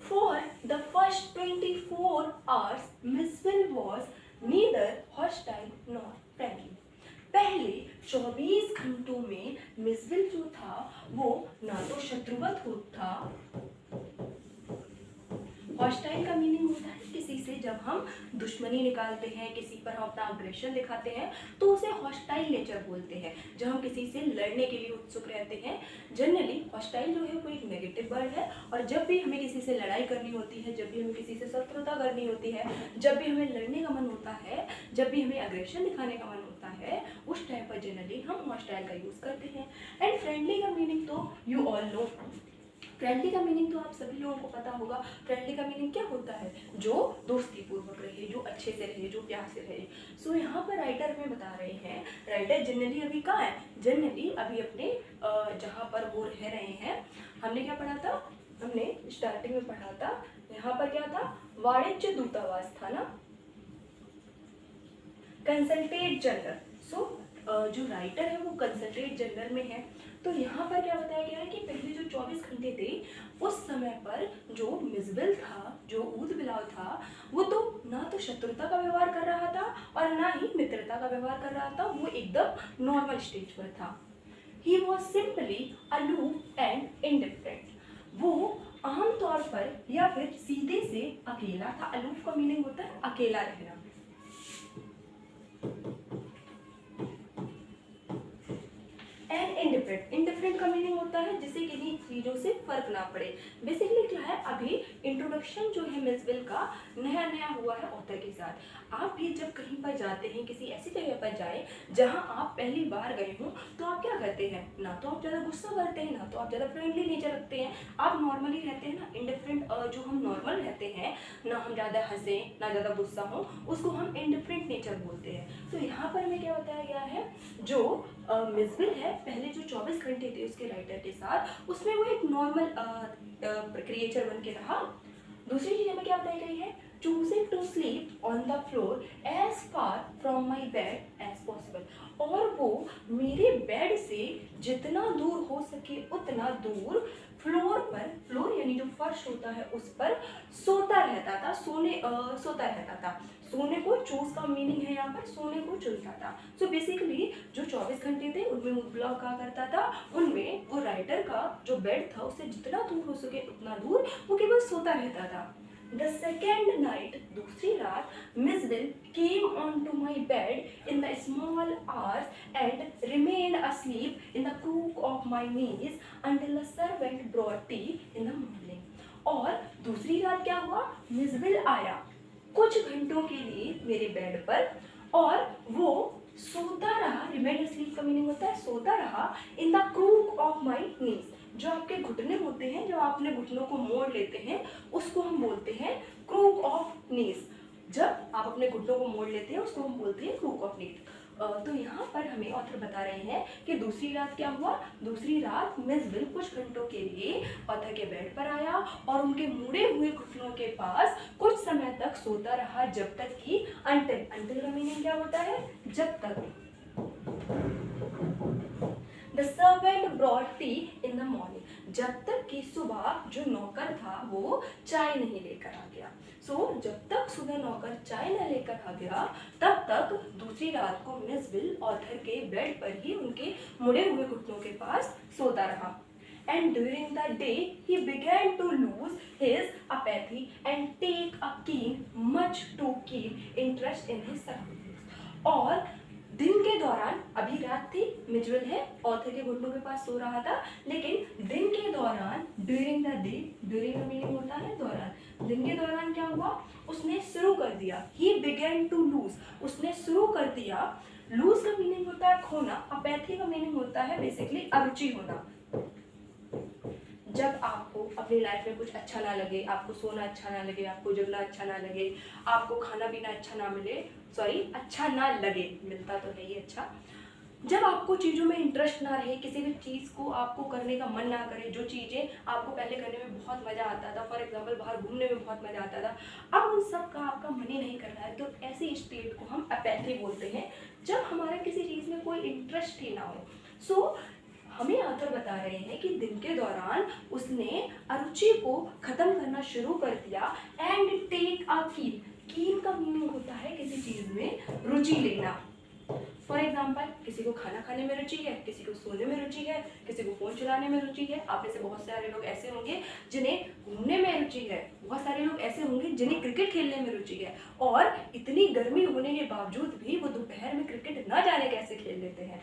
For the first 24 hours, Misville was neither hostile nor friendly. पहले 24 घंटों में मिसविल जो था वो ना तो शत्रुवत था, हॉस्टाइल का मीनिंग होता है किसी से जब हम दुश्मनी निकालते हैं, किसी पर हम अपना अग्रेशन दिखाते हैं तो उसे हॉस्टाइल नेचर बोलते हैं। जब हम किसी से लड़ने के लिए उत्सुक रहते हैं, जनरली हॉस्टाइल जो है वो एक नेगेटिव वर्ड है, और जब भी हमें किसी से लड़ाई करनी होती है, जब भी हमें किसी से शत्रुता करनी होती है, जब भी हमें लड़ने का मन होता है, जब भी हमें अग्रेशन दिखाने का मन होता है, उस टाइम पर जनरली हम हॉस्टाइल का यूज़ करते हैं। एंड फ्रेंडली का मीनिंग तो यू ऑल नो, फ्रेंडली का मीनिंग तो आप सभी लोगों को पता होगा। फ्रेंडली का मीनिंग क्या होता है? जो दोस्ती पूर्वक रहे, जो अच्छे से रहे, जो प्यार से रहे। सो यहाँ पर राइटर हमें बता रहे हैं, राइटर जनरली अभी कहाँ है? जनरली अभी अपने जहाँ पर वो रह रहे हैं, हमने क्या पढ़ा था? हमने स्टार्टिंग में पढ़ा था, यहाँ पर क्या था? वाणिज्य दूतावास था ना, कंसल्टेट जनरल। सो जो राइटर है वो कंसल्टेट जनरल में है। तो यहाँ पर क्या बताया गया है कि पहले जो 24 घंटे थे उस समय पर जो मिसविल था, जो ऊदबिलाव था, वो तो ना तो शत्रुता का व्यवहार कर रहा था और ना ही मित्रता का व्यवहार कर रहा था, वो एकदम नॉर्मल स्टेज पर था। He was simply aloof and indifferent, वो आमतौर पर या फिर सीधे से अकेला था। अलूफ का मीनिंग होता है अकेला रहना। एंड इंडिफरेंट, इंडिफरेंट का मीनिंग होता है जिसे किन्हीं चीज़ों से फर्क ना पड़े। बेसिकली क्या है, अभी इंट्रोडक्शन जो है मिसविल का नया नया हुआ है ऑथर के साथ। आप भी जब कहीं पर जाते हैं, किसी ऐसी जगह पर जाएं जहां आप पहली बार गए हों, तो आप क्या करते हैं? ना तो आप ज़्यादा गुस्सा करते हैं, ना तो आप ज़्यादा फ्रेंडली नेचर रखते हैं, आप नॉर्मली रहते हैं ना। इंडिफरेंट जो हम नॉर्मल रहते हैं ना, हम ज़्यादा हंसें ना ज़्यादा गुस्सा हो, उसको हम इंडिफरेंट नेचर बोलते हैं। तो यहाँ पर हमें क्या बताया गया है, जो मिसविल है पहले जो 24 घंटे थे उसके राइटर के साथ, उसमें वो एक नॉर्मल क्रिएचर बन के रहा। दूसरी चीज हमें क्या बताई गई है? Choosing to sleep on the floor as far from my bed as possible, और वो मेरे बेड से जितना दूर हो सके उतना दूर फ्लोर पर, फ्लोर यानी जो फर्श होता है उस पर सोता रहता था, सोता रहता था। सोने को चूज का मीनिंग है यहाँ पर, सोने को चुनता था। सो बेसिकली जो 24 घंटे थे उनमें ऊदबिलाव कहा करता था, उनमें वो राइटर का जो बेड था उससे जितना दूर हो सके उतना दूर वो केवल सोता रहता था। The second night, दूसरी रात, Miss Will came onto my bed in the small hours and remained asleep in the crook of my knees until the servant brought tea in the morning. और दूसरी रात क्या हुआ, मिस विल आया कुछ घंटों के लिए मेरे बेड पर और वो सोता रहा. रिमेन स्लीप का मीनिंग होता है सोता रहा. In the crook of my knees, जो आपके घुटने होते हैं, जो आपने घुटनों को मोड़ लेते हैं, उसको हम बोलते हैं क्रूक ऑफ नीज. जब आप अपने घुटनों को मोड़ लेते हैं उसको हम बोलते हैं क्रूक ऑफ नीज. तो यहाँ पर हमें ऑथर बता रहे हैं कि दूसरी रात क्या हुआ. दूसरी रात मिस विल कुछ घंटों के लिए ऑथर के बेड पर आया और उनके मुड़े हुए घुटनों के पास कुछ समय तक सोता रहा, जब तक कि अंटिल का मीनिंग क्या होता है, जब तक. The servant brought tea in the morning, जब तक कि सुबह जो नौकर था वो चाय नहीं लेकर आ गया. जब तक सुबह नौकर चाय न लेकर आ गया तब तक दूसरी रात को मिस विल ऑथर के बेड पर ही उनके मुड़े हुए घुटनों के पास सोता रहा. And during the day he began to lose his apathy and take a much too keen interest in his surroundings. और दिन के दौरान, अभी रात थी, मिजविल है ऑथर के घुटनों के पास सो रहा था, लेकिन दिन के दौरान, ड्यूरिंग द डे, ड्यूरिंग का मीनिंग होता है दौरान, दिन के दौरान क्या हुआ, उसने शुरू कर दिया. ही बिगेन टू लूज, उसने शुरू कर दिया. लूज का मीनिंग होता है खोना, अपैथी का मीनिंग होता है बेसिकली अरुचि होना. जब आपको अपनी लाइफ में कुछ अच्छा ना लगे, आपको सोना अच्छा ना लगे, आपको जगना अच्छा ना लगे, आपको खाना पीना अच्छा ना मिले, अच्छा ना लगे, मिलता तो है ही अच्छा. जब आपको चीज़ों में इंटरेस्ट ना रहे, किसी भी चीज़ को आपको करने का मन ना करे, जो चीज़ें आपको पहले करने में बहुत मज़ा आता था, फॉर एग्जांपल बाहर घूमने में बहुत मज़ा आता था, अब उन सब का आपका मन ही नहीं कर रहा है, तो ऐसी स्टेट को हम अपैथी बोलते हैं, जब हमारा किसी चीज़ में कोई इंटरेस्ट ही ना हो. हमें ऑथर बता रहे हैं कि दिन के दौरान उसने अरुचि को खत्म करना शुरू कर दिया. एंड टेक अ कीन का मीनिंग होता है किसी चीज में रुचि लेना. फॉर एग्जाम्पल, किसी को खाना खाने में रुचि है, किसी को सोने में रुचि है, किसी को फोन चलाने में रुचि है. आप में से बहुत सारे लोग ऐसे होंगे जिन्हें घूमने में रुचि है, बहुत सारे लोग ऐसे होंगे जिन्हें क्रिकेट खेलने में रुचि है, और इतनी गर्मी होने के बावजूद भी वो दोपहर में क्रिकेट न जाने कैसे खेल लेते हैं.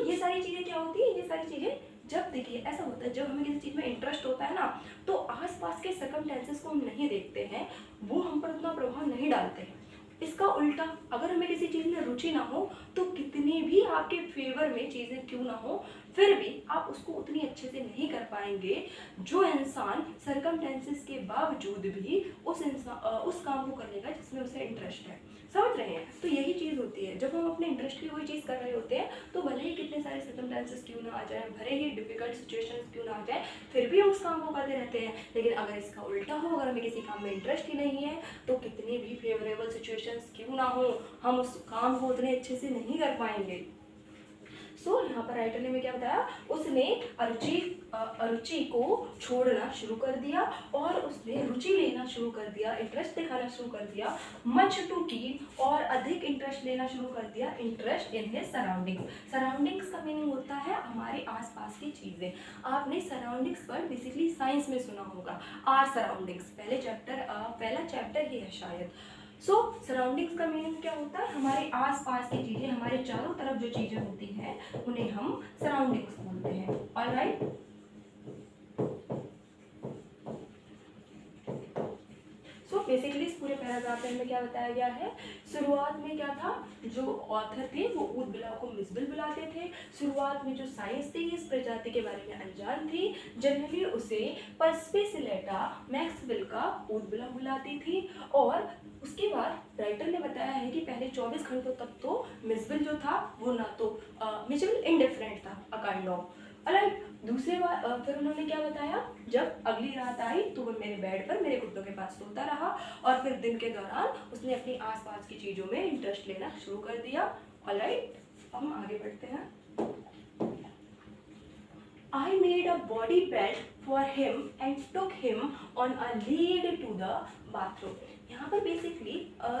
ये सारी चीज़ें क्या होती है, ये सारी चीज़ें, जब देखिए ऐसा होता है, जब हमें किसी चीज़ में इंटरेस्ट होता है ना, तो आसपास के सर्कमस्टेंसेस को हम नहीं देखते हैं, वो हम पर उतना प्रभाव नहीं डालते हैं. इसका उल्टा, अगर हमें किसी चीज़ में रुचि ना हो तो कितनी भी आपके फेवर में चीज़ें क्यों ना हो, फिर भी आप उसको उतनी अच्छे से नहीं कर पाएंगे जो इंसान सर्कमस्टेंसेस के बावजूद भी उस काम को करने का जिसमें उसे इंटरेस्ट है. समझ रहे हैं. तो यही चीज़ होती है, जब हम अपने इंटरेस्ट की कोई चीज़ कर रहे होते हैं तो भले ही कितने सारे सर्कमस्टेंसेस क्यों ना आ जाए, भले ही डिफिकल्ट सिचुएशंस क्यों ना आ जाए, फिर भी हम उस काम को करते रहते हैं. लेकिन अगर इसका उल्टा हो, अगर हमें किसी काम में इंटरेस्ट ही नहीं है, तो कितनी भी फेवरेबल सिचुएशंस क्यों ना हो, हम उस काम को उतने अच्छे से नहीं कर पाएंगे. यहाँ पर राइटर ने क्या बताया, उसने अरुचि को छोड़ना शुरू कर दिया और उसने रुचि लेना शुरू कर दिया, इंटरेस्ट दिखाना शुरू कर दिया. मच टू कीन, और अधिक इंटरेस्ट लेना शुरू कर दिया, interest in his surroundings. Surroundings का मीनिंग होता है हमारे आसपास की चीज़ें. आपने सराउंडिंग्स पर बेसिकली साइंस में सुना होगा, आर सराउंडिंग्स, पहला चैप्टर ही है शायद. सराउंडिंग्स का मीनिंग क्या होता है, हमारे आसपास की चीज़ें, हमारे चारों तरफ जो चीज़ें होती हैं उन्हें हम सराउंडिंग्स बोलते हैं. ऑलराइट. बेसिकली इस पूरे पैराग्राफ में हमें क्या बताया गया है, शुरुआत में क्या था, जो ऑथर थे वो ऊद बिलाव को मिसबिल बुलाते थे. शुरुआत में जो साइंस थी इस प्रजाति के बारे में अनजान थी, जनरली उसे पर्स्पेसिलेटा मैक्सवेल का ऊद बिलाव बुलाती थी. और उसके बाद राइटर ने बताया है कि पहले 24 घंटों तक तो मिसबिल जो था वो ना तो मिसबिल इनडिफरेंट था, अ काइंड ऑफ. अलग दूसरे बार फिर उन्होंने क्या बताया, जब अगली रात आई तो वो मेरे बेड पर मेरे घुटनों के पास सोता रहा, और फिर दिन के दौरान उसने अपनी आसपास की चीज़ों में इंटरेस्ट लेना शुरू कर दिया. ऑलराइट, अब हम आगे बढ़ते हैं. I made a body bed for him and took him on a lead to the bathroom. यहाँ पर बेसिकली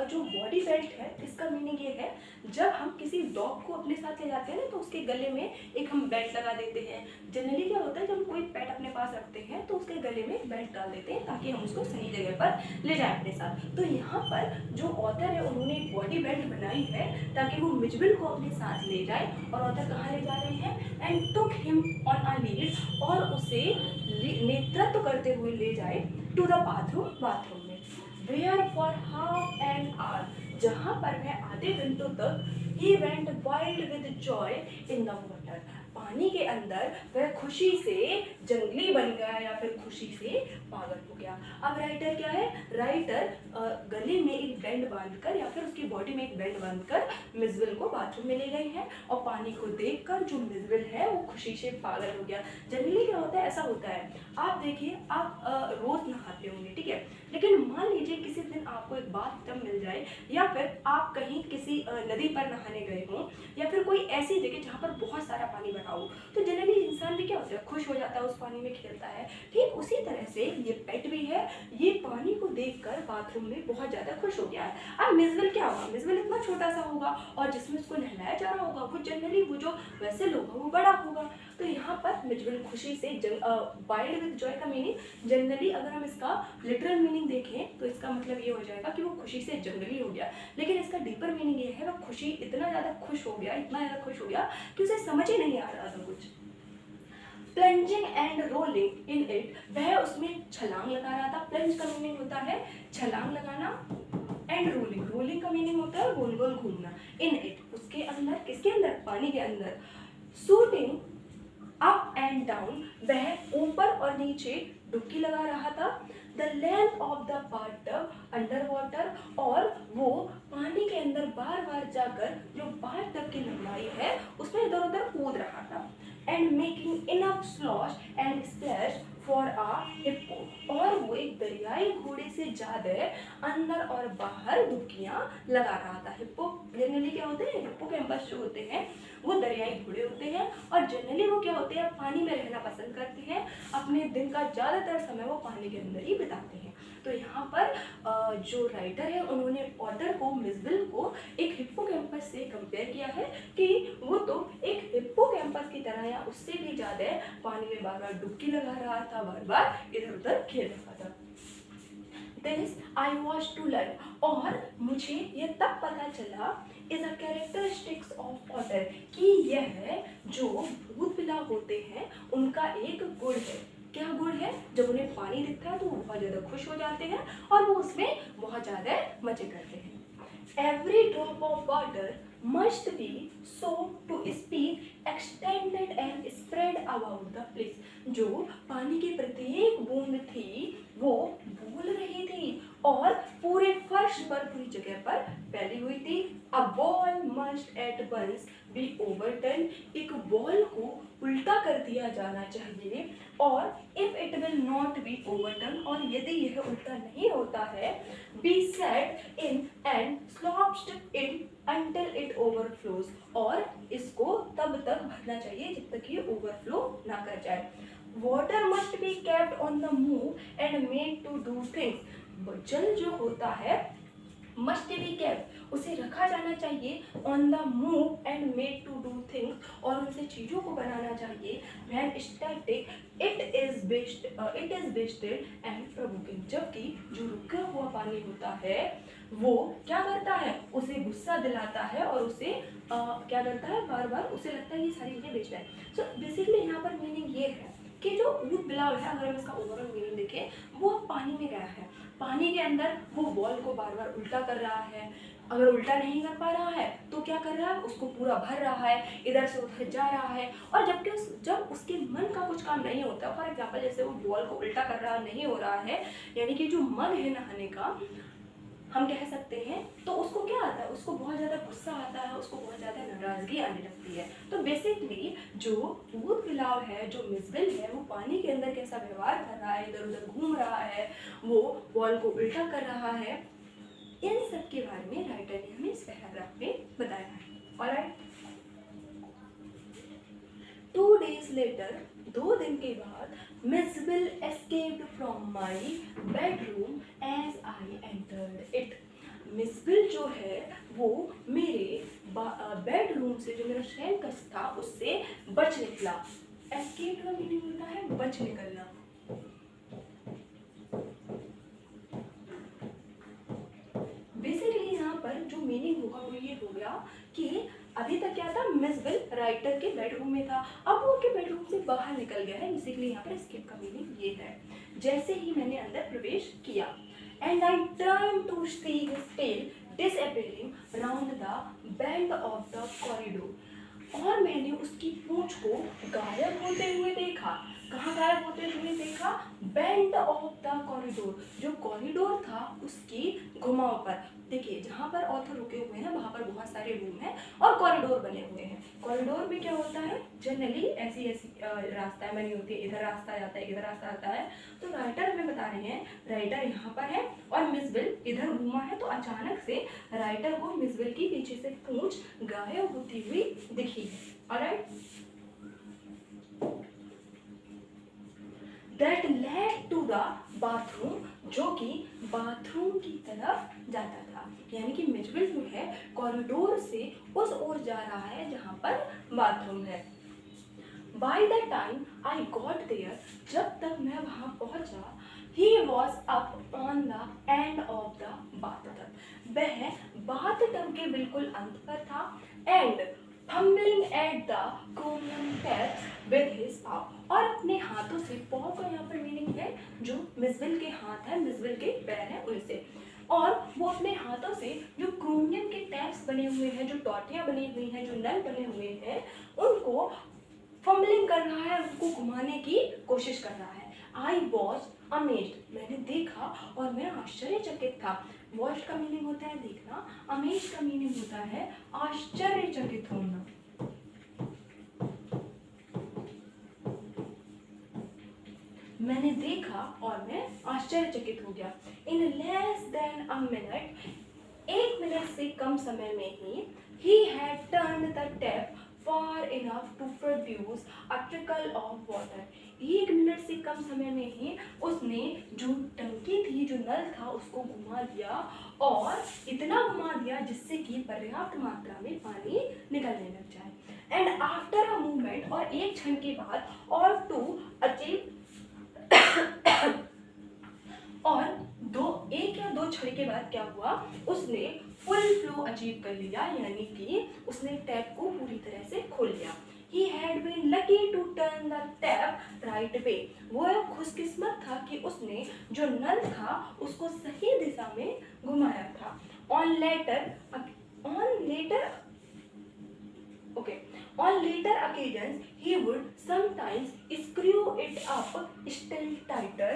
जो बॉडी बेल्ट है इसका मीनिंग ये है, जब हम किसी डॉग को अपने साथ ले जाते हैं ना तो उसके गले में एक हम बेल्ट लगा देते हैं। जनरली क्या होता है, जब कोई पेट अपने पास रखते हैं तो उसके गले में बेल्ट डाल देते हैं ताकि हम उसको सही जगह पर ले जाएं अपने साथ। तो यहाँ पर जो ऑथर है उन्होंने एक बॉडी बेल्ट बनाई है ताकि वो मिजबिल को अपने साथ ले जाए। और ऑथर कहाँ ले जा रहे हैं, and took him on a lead, और उसे नेतृत्व करते हुए ले जाए टू द बाथरूम में, where for half an hour, जहाँ पर वह आधे घंटों तक he went wild with joy in the water, पानी के अंदर वह खुशी से जंगली बन गया या फिर खुशी से पागल हो गया। अब राइटर क्या है, राइटर गले में एक बैंड बांधकर या फिर उसकी बॉडी में एक बैंड बांधकर मिजविल को बाथरूम में ले गए हैं, और पानी को देखकर जो मिजविल है वो खुशी से पागल हो गया। जनरली क्या होता है, ऐसा होता है, आप देखिए आप रोज नहाते होंगे, ठीक है, लेकिन मान लीजिए किसी दिन आपको एक बाथ टब मिल जाए या फिर आप कहीं किसी नदी पर नहाने गए हों या फिर कोई ऐसी जगह जहाँ पर बहुत सारा पानी बना हो, तो जनरली इंसान भी क्या होता है, खुश हो जाता है, उस पानी में खेलता है। ठीक उसी तरह से ये पेट भी है, ये पानी को देखकर बाथरूम में बहुत ज़्यादा खुश हो गया है। अब मिजविल क्या होगा, मिजविल इतना छोटा सा होगा और जिसमें उसको नहलाया जा रहा होगा वो जनरली वो जो वैसे लोग हैं वो बड़ा होगा। तो यहाँ पर मिजविल खुशी से वाइल्ड विद जॉय का मीनिंग, जनरली अगर हम इसका लिटरल मीनिंग देखें तो इसका मतलब ये हो जाएगा कि वो खुशी से जंगली हो गया, लेकिन इसका डीपर मीनिंग ये है, वो खुशी इतना ज़्यादा खुश हो गया, इतना ज़्यादा खुश हो गया कि उसे समझ ही नहीं आ रहा था कुछ। Plunging and rolling in it, वह उसमें छलांग लगा रहा था। प्लंज का मीनिंग होता है छलांग लगाना, एंड रोलिंग, रोलिंग का मीनिंग होता है गोल गोल घूमना। इन इट, उसके अंदर, किसके अंदर, पानी के अंदर। शूटिंग अप एंड डाउन, वह ऊपर और नीचे डुबकी लगा रहा था। The length of the bathtub under water, और वो पानी के अंदर बार बार जाकर जो बाथटब की लंबाई है उसमें इधर उधर कूद रहा था। And making enough slosh and splash for a hippo, और वो एक दरियाई घोड़े से ज्यादा अंदर और बाहर डुबकियां लगा रहा था। हिप्पो जनरली क्या होते हैं, हिप्पोकैम्पस जो होते हैं वो दरियाई घोड़े होते हैं, और जनरली वो क्या होते हैं, पानी में रहना पसंद करते हैं, अपने दिन का ज़्यादातर समय वो पानी के अंदर ही बिताते हैं। तो यहाँ पर जो राइटर है उन्होंने ऑटर को, मिजविल को एक हिप्पोकैम्पस से कंपेयर किया है कि वो तो एक हिप्पोकैम्पस की तरह या उससे भी ज़्यादा पानी में बार बार डुबकी लगा रहा था, बार बार इधर उधर खेल रहा था। This I was to learn, और मुझे ये तब पता चला is a characteristics of otter, कि यह जो भूत बिलाव होते हैं उनका एक गुण है। क्या गुण है, जब उन्हें पानी दिखता है तो वो बहुत ज़्यादा खुश हो जाते हैं और वो उसमें बहुत ज़्यादा मजे करते हैं। Every drop of water must be so to speak extended and spread about the place, जो पानी की प्रत्येक बूंद थी वो बोल रही थी और पूरे फर्श पर, पूरी जगह पर फैली हुई थी। A ball must at once be overturned, एक बॉल को उल्टा कर दिया जाना चाहिए, और if it will not be overturned, और यदि यह उल्टा नहीं होता है, be set in and sloshed in until it overflows, और इसको तब तक भरना चाहिए जब तक ये ओवरफ्लो ना कर जाए। Water must be kept on the move and made to do things, जल जो होता है must be kept, उसे रखा जाना चाहिए on the move and made to do things, और उनसे चीज़ों को बनाना चाहिए। when static it is wasted and provoking, जबकि जो रुका हुआ पानी होता है वो क्या करता है, उसे गुस्सा दिलाता है और उसे क्या करता है, बार बार उसे लगता है ये सारी चीज़ें बेचता है। सो बेसिकली यहाँ पर मीनिंग ये है कि जो ऊँट बिलाव है, अगर हम इसका ओवरऑल मीनिंग देखें, वो पानी में गया है, पानी के अंदर वो बॉल को बार बार उल्टा कर रहा है, अगर उल्टा नहीं कर पा रहा है तो क्या कर रहा है, उसको पूरा भर रहा है, इधर से उधर जा रहा है, और जबकि जब उसके मन का कुछ काम नहीं होता, फॉर एग्जाम्पल जैसे वो बॉल को उल्टा कर रहा नहीं हो रहा है, यानी कि जो मन है नहाने का, हम कह सकते हैं, तो उसको क्या आता है, उसको बहुत ज़्यादा गुस्सा आता है, उसको बहुत ज़्यादा नाराज़गी आने लगती है। तो बेसिकली जो ऊँट बिलाव है, जो मिजबिल है, वो पानी के अंदर कैसा व्यवहार कर रहा है, इधर उधर घूम रहा है, वो बॉल को उल्टा कर रहा है, इन सब के बारे में राइटर ने हमें इस पैराग्राफ में बताया है। ऑलराइट, 2 days later, 2 दिन के बाद Mijbil escaped from my bedroom as I entered it. Mijbil जो है वो मेरे बेडरूम से, जो मेरा शयन कक्ष था, उससे बच निकला। एस्केप का मीनिंग होता है बच निकलना। बेसिकली यहाँ पर जो मीनिंग होगा वो ये हो गया कि अभी तक क्या था, मिसविल राइटर के बेडरूम में था, अब वो उसके बेडरूम से बाहर निकल गया है। बेसिकली यहाँ पर एस्केप का मीनिंग ये है। जैसे ही मैंने अंदर प्रवेश किया, and I turn to see his tail disappearing round the bend of the corridor. और मैंने उसकी पूंछ को गायब होते हुए देखा। कहाँ गायब होते हुए देखा? बेंड ऑफ द कॉरिडोर, जो कॉरिडोर था उसकी घुमाव पर। देखिए जहाँ पर ऑथर रुके हुए हैं वहाँ पर बहुत सारे रूम हैं और कॉरिडोर बने हुए हैं। कॉरिडोर में क्या होता है, जनरली ऐसी रास्ता बनी होती है, इधर रास्ता जाता है, इधर रास्ता आता है। तो राइटर हमें बता रहे हैं, राइटर यहाँ पर है और मिसविल इधर घूमा है, तो अचानक से राइटर को मिसविल की पीछे से पूंछ गायब होती हुई दिखी। Alright, that led to the bathroom, जो कि बाथरूम की तरफ जाता था। यानी कि मिसविल जो है कॉरिडोर से उस ओर जा रहा है जहाँ पर बाथरूम है। By the time I got there, जब तक मैं वहाँ पहुँचा, he was up on the end of the bathtub, वह बाथटब के बिल्कुल अंत पर था, and fumbling at the chromium taps with his paw, और अपने हाथों से, paw का यहाँ पर मीनिंग है जो मिसविल के हाथ है, मिसविल के पैर हैं उनसे, और वो अपने हाथों से जो क्रोमियम के टैप्स बने हुए हैं, जो टॉटियाँ बनी हुई हैं, जो नल बने हुए हैं, उनको फम्बलिंग कर रहा है, उनको घुमाने की कोशिश कर रहा है। आई वॉज अमेज्ड, मैंने देखा और मैं आश्चर्यचकित था। वॉच का मीनिंग होता है देखना, अमेज का मीनिंग होता है आश्चर्यचकित होना। मैंने देखा और मैं आश्चर्यचकित हो गया। In less than a minute, 1 minute से कम समय में ही, he had turned the tap far enough to produce a trickle of water, 1 minute से कम समय में ही उसने जो टंकी थी, जो नल था, उसको घुमा दिया, और इतना घुमा दिया जिससे कि पर्याप्त मात्रा में पानी निकलने लग जाए। एंड आफ्टर अ मूवमेंट, और एक क्षण के बाद, और टू अचीव और एक या दो क्षण के बाद क्या हुआ, उसने फुल फ्लो अचीव कर लिया, यानी कि उसने टैप को पूरी तरह से खोल लिया। He had been lucky to turn the tap right way, वो खुशकिस्मत था कि उसने जो नल था उसको सही दिशा में घुमाया था। On later occasions, he would sometimes screw it up still tighter,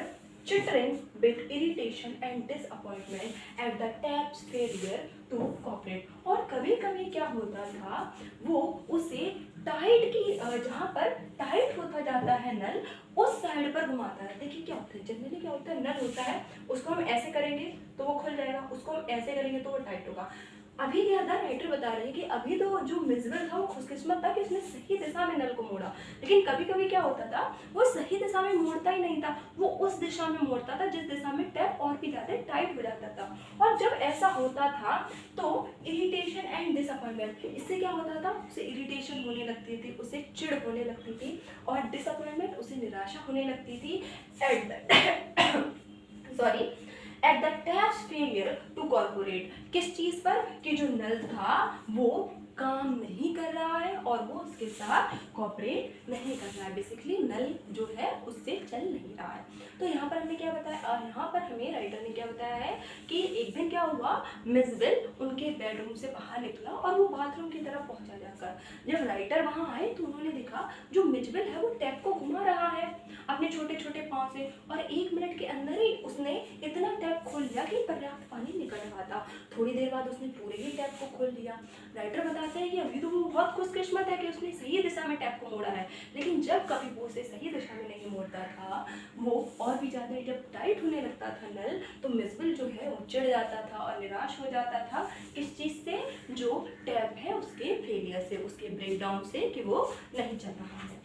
chittering with irritation and disappointment at the tap's failure to cooperate। और कभी कभी क्या होता था, वो उसे टाइट की, जहाँ पर टाइट होता जाता है नल, उस साइड पर घुमाता है। देखिए क्या होता है, जनरली क्या होता है, नल होता है, उसको हम ऐसे करेंगे तो वो खुल जाएगा, उसको हम ऐसे करेंगे तो वो टाइट होगा। अभी क्या था, राइटर बता रहे हैं कि अभी तो जो मिसविल था वो खुशकिस्मत था कि उसने सही दिशा में नल को मोड़ा, लेकिन कभी कभी क्या होता था, वो सही दिशा में मोड़ता ही नहीं था, वो उस दिशा में मोड़ता था जिस दिशा में टैप और भी ज़्यादा टाइट हो जाता था। और जब ऐसा होता था तो इरिटेशन एंड डिसअपॉइंटमेंट, इससे क्या होता था, उसे इरिटेशन होने लगती थी, उसे चिढ़ होने लगती थी, और डिसअपॉइंटमेंट, उसे निराशा होने लगती थी at the taps failure to corporate, किस चीज़ पर, कि जो नल था वो काम नहीं कर रहा है और वो उसके साथ कॉपरेट नहीं कर रहा है। बेसिकली नल जो है उससे चल नहीं रहा है। तो यहाँ पर हमने क्या बताया, यहाँ पर हमें राइटर ने क्या बताया है कि एक दिन क्या हुआ, मिसविल उनके बेडरूम से बाहर निकला और वो बाथरूम की तरफ पहुँचा जाकर। जब राइटर वहाँ आए तो उन्होंने देखा जो मिसविल है वो टैप को घुमा रहा है अपने छोटे छोटे पाँव से, और 1 मिनट के अंदर ही उसने इतना टैप खोल लिया कि पर्याप्त पानी निकल रहा था। थोड़ी देर बाद उसने पूरे ही टैप को खोल दिया। राइटर बताते हैं कि अभी तो वो बहुत खुशकिस्मत है कि उसने सही दिशा में टैप को मोड़ा है, लेकिन जब कभी वो उसे सही दिशा में नहीं मोड़ता था, वो और भी ज़्यादा जब टाइट होने लगता था नल, तो मिसविल जो है वो चिढ़ जाता था और निराश हो जाता था। किस चीज़ से, जो टैप है उसके फेलियर से, उसके ब्रेकडाउन से, कि वो नहीं चल रहा है।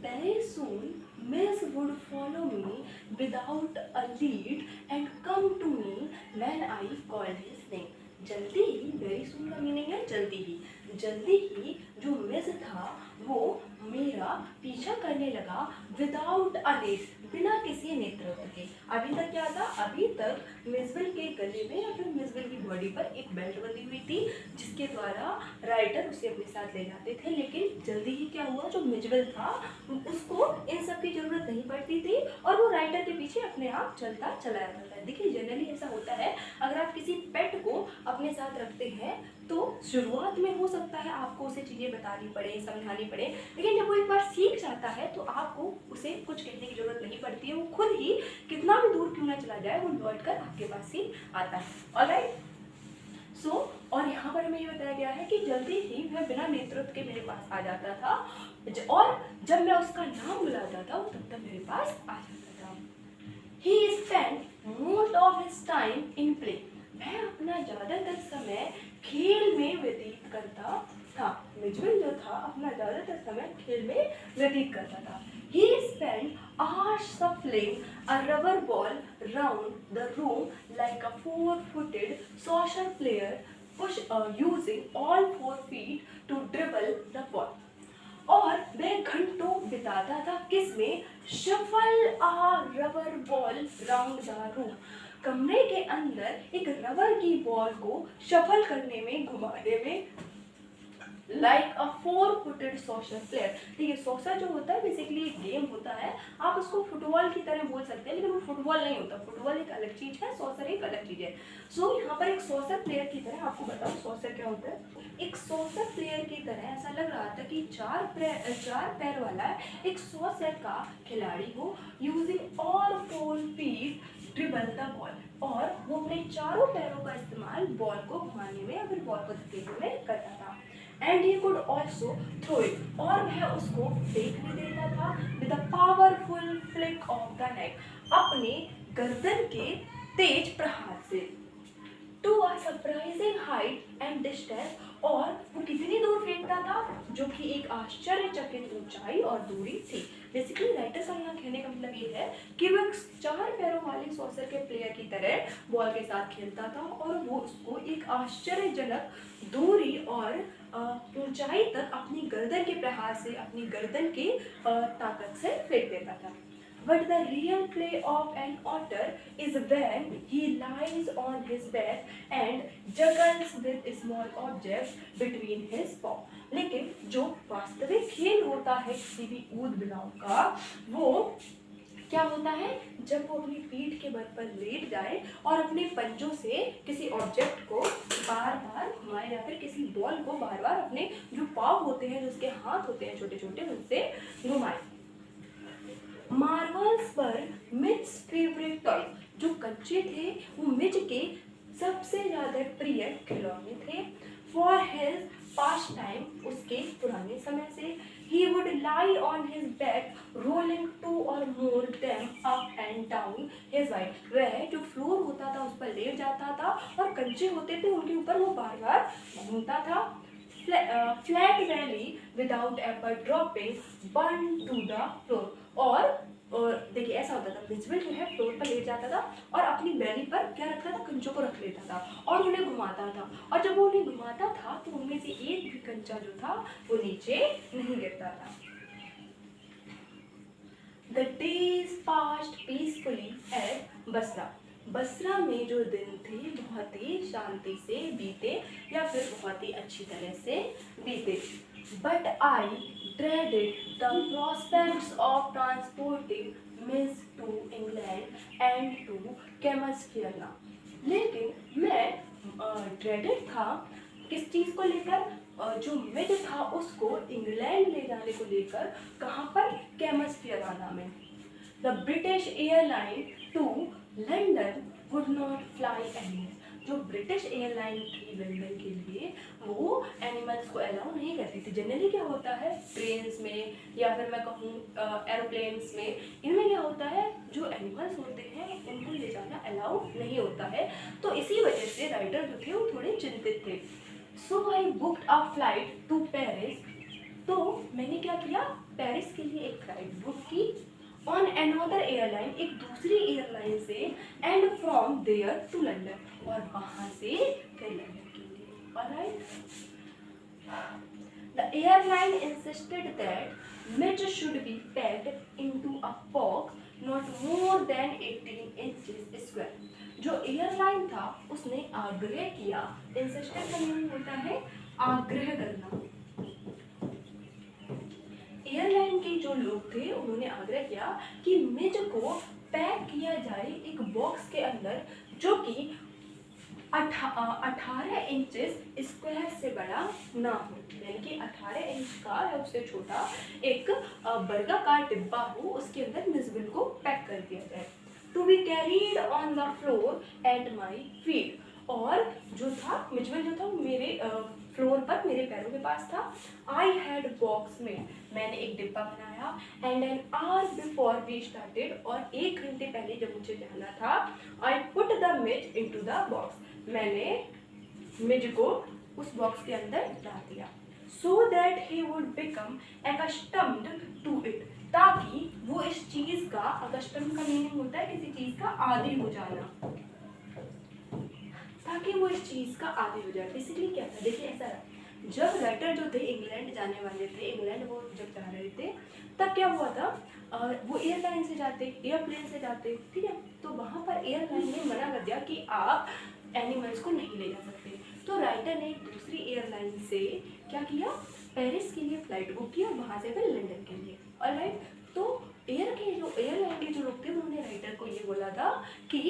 Very soon Miss would follow me without a lead and come to me when I called his name. जल्दी ही, वेरी सुन का मीनिंग है जल्दी ही जो मिस था वो मेरा पीछा करने लगा विदाउट अ लीड, बिना किसी नेतृत्व के। अभी तक क्या था, अभी तक मिसविल के गले में या फिर मिसविल की बॉडी पर एक बेल्ट बंधी हुई थी जिसके द्वारा राइटर उसे अपने साथ ले जाते थे। लेकिन जल्दी ही क्या हुआ, जो मिसविल था उसको इन सब की जरूरत नहीं पड़ती थी और वो राइटर के पीछे अपने आप चलता चला जाता है। देखिए जनरली ऐसा होता है, अगर आप किसी पेट को अपने साथ रखते हैं तो शुरुआत में हो सकता है आपको उसे चीज़ें बतानी पड़े, समझानी पड़े, लेकिन जब वो एक बार सीख जाता है तो आपको उसे कुछ कहने की जरूरत नहीं पड़ती है। वो खुद ही कितना भी दूर क्यों ना चला जाए वो लौट कर आपके पास ही आता है। ऑलराइट, सो और यहाँ पर हमें ये बताया गया है कि जल्दी ही वह बिना नेतृत्व के मेरे पास आ जाता था और जब मैं उसका नाम बुलाता था वो तब तक मेरे पास आ जाता था। He spent most of his time in play. वह अपना ज़्यादातर समय खेल में व्यतीत करता था। मिजविल जो था अपना ज़्यादातर समय खेल में व्यतीत करता था। He spent hours shuffling a rubber ball round the room like a four-footed soccer player using all 4 feet to dribble the ball. और वह घंटों बिताता था किसमें, shuffle a rubber ball round the room, कमरे के अंदर एक रबर की बॉल को शफल करने में, घुमाने में, लाइक अ 4-footed सॉकर प्लेयर। ठीक है, सॉकर जो होता है बेसिकली एक गेम होता है, आप उसको फुटबॉल की तरह बोल सकते हैं लेकिन वो फुटबॉल नहीं होता, फुटबॉल एक अलग चीज़ है, सॉकर एक अलग चीज़ है। सो यहाँ पर एक सॉकर प्लेयर की तरह आपको बताओ सॉकर क्या होता है। एक सॉकर प्लेयर की तरह ऐसा लग रहा था कि चार पैर वाला एक सॉकर का खिलाड़ी हो, using all 4 feet dribble the ball, और वो अपने चारों पैरों का इस्तेमाल बॉल को घुमाने में या फिर बॉल को धकेलने में करता था। And he could also throw it, और वह उसको फेंक भी देता था with a powerful flick of the neck, अपने गर्दन के तेज प्रहार से, to a surprising height and distance, और वो कितनी दूर फेंकता था, जो कि एक आश्चर्यचकित ऊंचाई और दूरी थी। बेसिकली राइटर का यहाँ कहने का मतलब ये है कि वो एक 4 पैरों वाले सॉकर के प्लेयर की तरह बॉल के साथ खेलता था और वो उसको एक आश्चर्यजनक दूरी और ऊंचाई तक अपनी गर्दन के प्रहार से, अपनी गर्दन की ताकत से फेंक देता था। But the real play of an otter is when he lies on his back and juggles with small objects between his paws. लेकिन जो वास्तविक खेल होता है किसी भी ऊद बिलाव का, वो क्या होता है, जब वो अपनी पीठ के बल पर लेट जाए और अपने पंजों से किसी ऑब्जेक्ट को बार बार घुमाए या फिर किसी बॉल को बार बार अपने जो पाँव होते हैं, जो उसके हाथ होते हैं छोटे छोटे, उनसे घुमाए। मार्वल्स पर मिट्स फेवरेट टॉय, जो कच्चे थे वो मिच के सबसे ज़्यादा प्रिय खिलौने थे। फॉर हिज पास्ट टाइम, उसके पुराने समय से, he would lie on his back rolling 2 or more them up and down his bite. वह जो फ्लोर होता था उस पर लेट जाता था और कंचे होते थे उनके ऊपर वो बार बार घूमता था। Flat valley without ever dropping burn to the floor, और देखिए ऐसा होता था, मिजविल जो है फ्लोर पर लेट जाता था और अपनी बैली पर क्या रखता था, कंचों को रख लेता था और उन्हें घुमाता था, और जब वो उन्हें घुमाता था तो उनमें से एक भी कंचा जो था वो नीचे नहीं गिरता था। The days passed peacefully at Basra. Basra में जो दिन थे बहुत ही शांति से बीते या फिर बहुत ही अच्छी तरह से बीते। But I dreaded the prospects of transporting Miss to England and to Camasfiana. लेकिन मैं dreaded था किस चीज़ को लेकर, जो मिड था उसको इंग्लैंड ले जाने को लेकर, कहाँ पर, कैमसफियराना में। The British airline to London would not fly animals, जो ब्रिटिश एयरलाइन थी लंदन के लिए वो एनिमल्स को अलाउ नहीं करती थी। जनरली क्या होता है ट्रेन्स में या फिर मैं कहूँ एरोप्लेन्स में, इनमें क्या होता है जो एनिमल्स होते हैं उनको ले जाना अलाउ नहीं होता है। तो इसी वजह से राइटर जो थे वो थोड़े चिंतित थे। So I booked a flight to Paris, तो मैंने क्या किया, पेरिस के लिए एक फ्लाइट बुक की ऑन अनदर एयरलाइन, एक दूसरी एयरलाइन से, and from there to London, और वहां से फिर लंदन के लिए। Alright, the airline insisted that Mij should be packed into a box not more than 18 inches square. जो एयरलाइन था उसने आग्रह किया, इंसिस्टेड का मीनिंग होता है आग्रह करना। एयरलाइन के जो लोग थे उन्होंने आग्रह किया कि मिज को पैक किया जाए एक बॉक्स के अंदर जो कि 18 इंचेस स्क्वायर से बड़ा ना हो, यानी कि 18 इंच का या उससे छोटा एक वर्गाकार डिब्बा हो, उसके अंदर मिजबिल को पैक कर दिया जाए। To be carried on the floor at my feet, और जो था मिजबिल जो था मेरे फ्लोर पर मेरे पैरों के पास था। आई हैड बॉक्स में, मैंने एक डिब्बा बनाया, and an hour before we started, और 1 घंटे पहले जब मुझे जाना था, I put the Mij into the box, मैंने मिज को उस बॉक्स के अंदर डाल दिया। So that he would become accustomed to it, ताकि वो इस चीज का, accustomed का मीनिंग होता है किसी चीज का आदी हो जाना, ताकि वो इस चीज का आदी हो जाए। बेसिकली क्या था, देखिए ऐसा है, जब राइटर जो थे इंग्लैंड जाने वाले थे, इंग्लैंड वो जब जा रहे थे, तब क्या हुआ था, वो एयरलाइन से जाते, एयरप्लेन से जाते, ठीक है, तो वहाँ पर एयरलाइन ने मना कर दिया कि आप एनिमल्स को नहीं ले जा सकते। तो राइटर ने एक दूसरी एयरलाइन से क्या किया, पेरिस के लिए फ्लाइट बुक किया, वहाँ से फिर लंदन के लिए। ऑलराइट, तो एयरलाइन के जो लोग थे उन्होंने राइटर को ये बोला था कि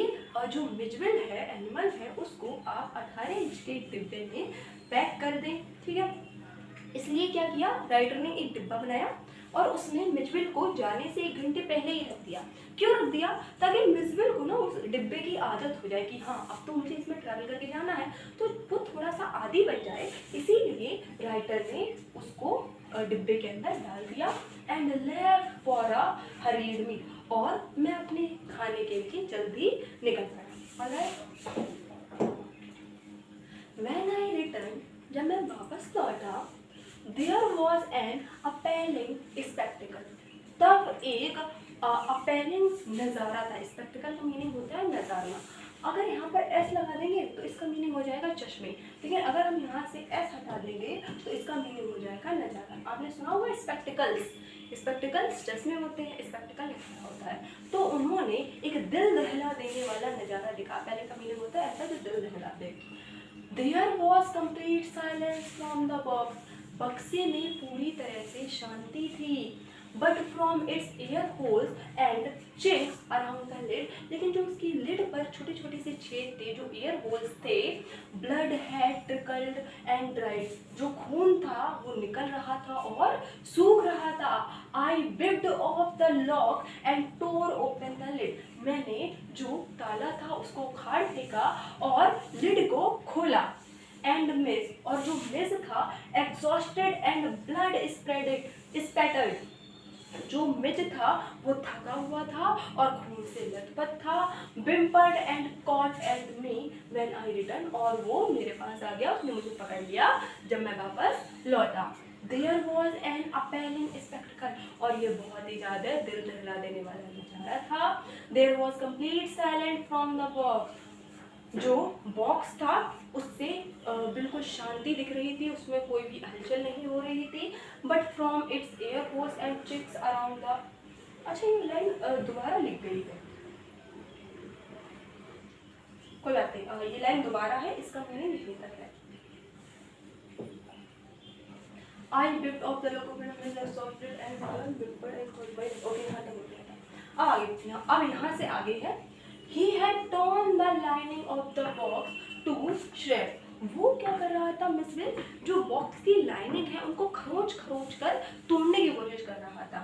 जो मिजबिल है, एनिमल है, उसको आप 18 इंच के डिब्बे में पैक कर दें, ठीक है। इसलिए क्या किया, राइटर ने एक डिब्बा बनाया और उसने मिजबिल को जाने से 1 घंटे पहले ही रख दिया। क्यों रख दिया, ताकि मिजबिल को ना उस डिब्बे की आदत हो जाए कि हाँ अब तो मुझे इसमें ट्रैवल करके जाना है, तो वो थोड़ा सा आदी बन जाए, इसीलिए राइटर ने उसको डिब्बे के अंदर डाल दिया। And left for a hurried meal, और मैं अपने खाने के लिए जल्दी निकल पड़ा। ऑलराइट, व्हेन आई रिटर्न, जब मैं वापस लौटा, there was an appealing spectacled, तब एक अपेलिंग नज़ारा था। स्पेक्टिकल का मीनिंग होता है नज़ारा। अगर यहाँ पर एस लगा देंगे तो इसका मीनिंग हो जाएगा चश्मे, लेकिन अगर हम यहाँ से एस हटा देंगे तो इसका मीनिंग हो जाएगा नज़ारा। आपने सुना होगा स्पेक्टिकल्स, स्पेक्टिकल्स चश्मे होते हैं, स्पेक्टिकल नज़ारा होता है। तो उन्होंने एक दिल दहला देने वाला नज़ारा दिखा। पहले का मीनिंग होता है ऐसा जो दिल दहला दे। There was complete silence from the box, बक्से में पूरी तरह से शांति थी। But from its air holes and chinks around the lid, लेकिन जो उसकी लिड पर छोटे छोटे से छेद थे, जो एयर होल्स थे, blood had trickled and dried, जो खून था वो निकल रहा था और सूख रहा था। आई बिग्ड off the lock and tore open the lid, मैंने जो ताला था उसको उखाड़ फेंका और लिड को खोला। एंड मिस, और जो मिस था, एग्जॉस्टेड एंड ब्लड स्पैटर्ड, जो मिज था वो थका हुआ था और खून से लथपथ था। Whimpered and caught at me when I return, और वो मेरे पास आ गया, उसने मुझे पकड़ लिया जब मैं वापस लौटा। There was an appealing spectacled, और ये बहुत ही ज़्यादा दिल दहला देने वाला नजारा था। There was complete silent from the box, जो बॉक्स था उससे बिल्कुल शांति दिख रही थी, उसमें कोई भी हलचल नहीं हो रही थी। But from its air holes and chicks around the, अच्छा ये लाइन दोबारा लिख गई है, कोई बात नहीं, ये लाइन दोबारा है, इसका मीनिंग यही तक है। आई बिप्ड ऑफ द लोकोमोटिव एंड सॉफ्टेड एंड बिप्ड एंड कॉल्ड बाय, ओके यहाँ तक हो गया था। अब यहाँ से आगे है। He had torn the lining of the box to shreds. वो क्या कर रहा था मिसविल, जो बॉक्स की लाइनिंग है उनको खरोच खरोच कर तोड़ने की कोशिश कर रहा था।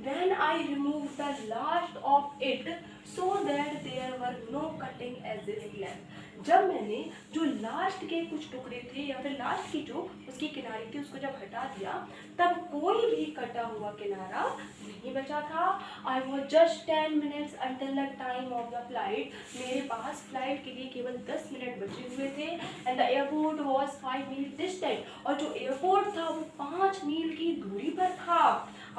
When I removed the last of it so that there were no cutting edges left. जब मैंने जो लास्ट के कुछ टुकड़े थे या फिर लास्ट की जो उसकी किनारी थी उसको जब हटा दिया, तब कोई भी कटा हुआ किनारा नहीं बचा था। I was just 10 minutes until the time of the flight। मेरे पास फ्लाइट के लिए केवल 10 मिनट बचे हुए थे। And the airport was 5 mile distant, और जो एयरपोर्ट था वो 5 मील की दूरी पर था।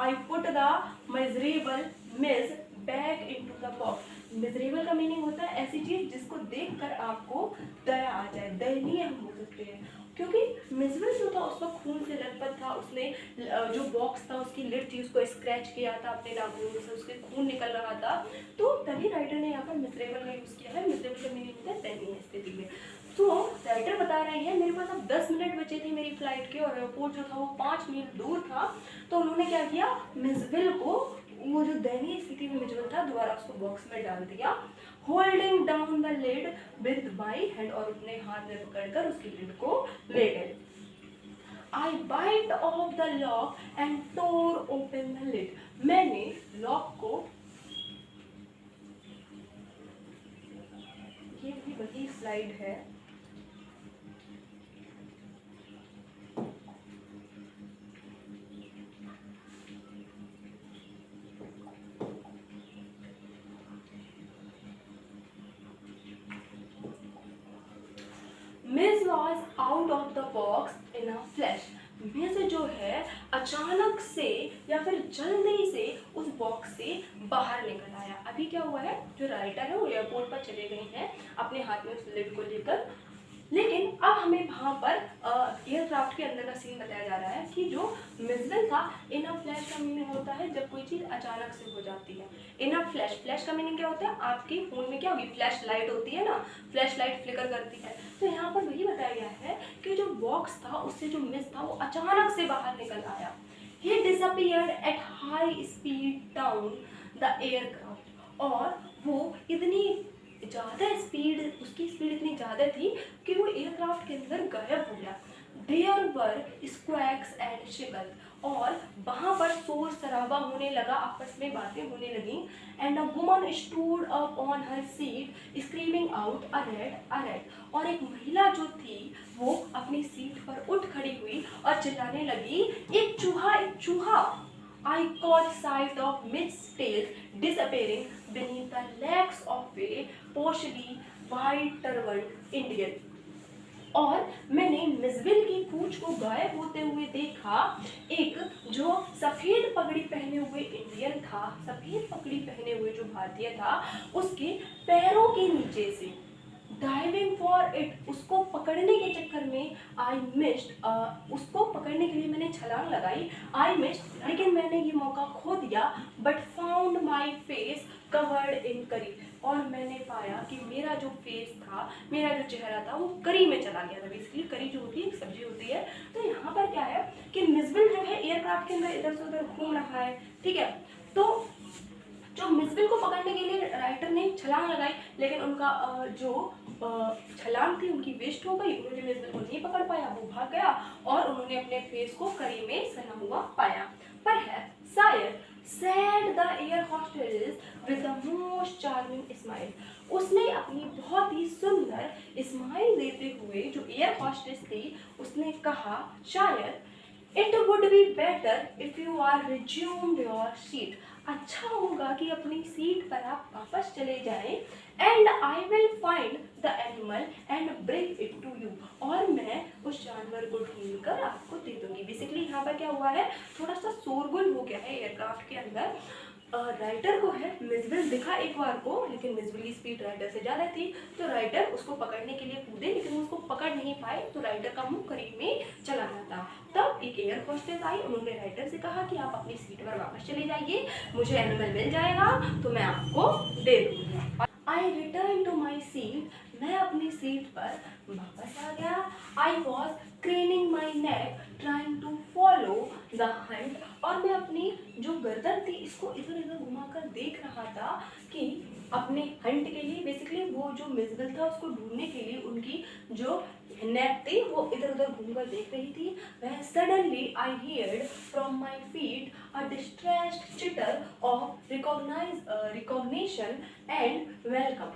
I put the miserable miss back into the box. Miserable का मीनिंग होता है ऐसी चीज जिसको देखकर आपको दया आ जाए, दयनीय हम बोल सकते हैं। क्योंकि मिजरेबल जो था उसका खून से लथपथ था, उसने जो बॉक्स था उसकी लिड थी उसको स्क्रैच किया था अपने नाखूनों से, उसके खून निकल रहा था, तो तभी राइटर ने यहाँ पर मिजरेबल का यूज किया है। मिजरेबल का मीनिंग होता है दयनीय स्थिति में। तो राइटर बता रहे हैं मेरे पास अब 10 मिनट बचे थे मेरी फ्लाइट के, और एयरपोर्ट जो था वो 5 मील दूर था। तो उन्होंने क्या किया, मिजरेबल को, वो जो दयनीय स्थिति में मिजरेबल था, दोबारा उसको बॉक्स में डाल दिया। Holding down the lid with my hand, और अपने हाथ में पकड़कर उसकी लिड को ले गए। I bite off the lock and tore open the lid. मैंने लॉक को, ये भी वही स्लाइड है, Mij was out of the box in a flash. Mij जो है अचानक से या फिर जल्दी से उस बॉक्स से बाहर निकल आया। अभी क्या हुआ है, जो राइटर है वो एयरपोर्ट पर चले गए हैं अपने हाथ में उस लिड को लेकर, लेकिन अब हमें वहाँ पर एयरक्राफ्ट के अंदर का सीन बताया जा रहा है कि जो मिसबल था, इन अ फ्लैश का मीनिंग होता है जब कोई चीज़ अचानक से हो जाती है। इन अ फ्लैश, फ्लैश का मीनिंग क्या होता है, आपके फोन में क्या होगी, फ्लैश लाइट होती है ना, फ्लैश लाइट फ्लिकर करती है। तो यहाँ पर वही बताया गया है कि जो बॉक्स था उससे जो मिस था वो अचानक से बाहर निकल आया। He disappeared at high speed down the aircraft, और वो इतनी ज़्यादा स्पीड, उसकी स्पीड इतनी ज़्यादा थी कि वो एयरक्राफ्ट के अंदर गायब हो गया। There were squawks and shiggles, और वहाँ पर शोर शराबा होने लगा, आपस में बातें होने लगी। And a woman stood up on her seat screaming out अरेट अरेट, और एक महिला जो थी वो अपनी सीट पर उठ खड़ी हुई और चिल्लाने लगी, एक चूहा, एक चूहा। I caught sight of Miss tails disappearing beneath the legs of a partially white turbaned Indian, और मैंने मिसबिल की पूंछ को गायब होते हुए देखा। एक जो सफेद पगड़ी पहने हुए इंडियन था, सफेद पगड़ी पहने हुए जो भारतीय था, उसके पैरों के नीचे से डाइविंग फॉर इट, उसको पकड़ने के चक्कर में आई मिस्ड, उसको पकड़ने के लिए मैंने छलांग लगाई। आई मिस्ड, लेकिन मैंने ये मौका खो दिया। But found my face covered in करी, और मैंने पाया कि मेरा जो फेस था, मेरा जो चेहरा था वो करी में चला गया था। बेसिकली करी जो होती है एक सब्जी होती है। तो यहाँ पर क्या है कि मिसबिल जो है एयरक्राफ्ट के अंदर इधर से उधर घूम रहा है, ठीक है। तो जो मिसबिल को पकड़ने के लिए राइटर ने छलांग लगाई, लेकिन उनका जो छलांग थी उनकी वेस्ट हो गई, उन्होंने मिसबिल को नहीं पकड़ पाया, वो भाग गया और उन्होंने अपने फेस को करी में सना हुआ पाया। पर है शायद said the air hostess with the most charming smile, उसने अपनी बहुत ही सुंदर स्माइल देते हुए जो एयर हॉस्टेस थी उसने कहा, शायद It would be better if you are resumed your seat, अच्छा होगा कि अपनी सीट पर आप वापस चले जाएं। And I will find the animal and bring it to you, और मैं उस जानवर को ढूंढकर आपको दे दूंगी। बेसिकली यहाँ पर क्या हुआ है, थोड़ा सा शोरगुल हो गया है एयरक्राफ्ट के अंदर। राइटर को है मिसबिल दिखा एक बार को, लेकिन मिसबिल की स्पीड राइटर से ज़्यादा थी, तो राइटर उसको पकड़ने के लिए कूदे, लेकिन उसको पकड़ नहीं पाए, तो राइटर का मुंह करीब में चला जाता। तब एक एयर होस्टेस आई, उन्होंने राइटर से कहा कि आप अपनी सीट पर वापस चले जाइए, मुझे एनिमल मिल जाएगा तो मैं आपको दे दूँगी। I return to my seat, मैं अपनी सीट पर वापस आ गया। I was craning my neck trying to follow the hunt, और मैं अपनी जो गर्दन थी इसको इधर उधर घुमाकर देख रहा था कि अपने हंट के लिए, बेसिकली वो जो मिसबिल था उसको ढूंढने के लिए उनकी जो नेक थी वो इधर उधर घूमकर देख रही थी। वह suddenly I heard from my feet a distressed cheater of recognition and welcome,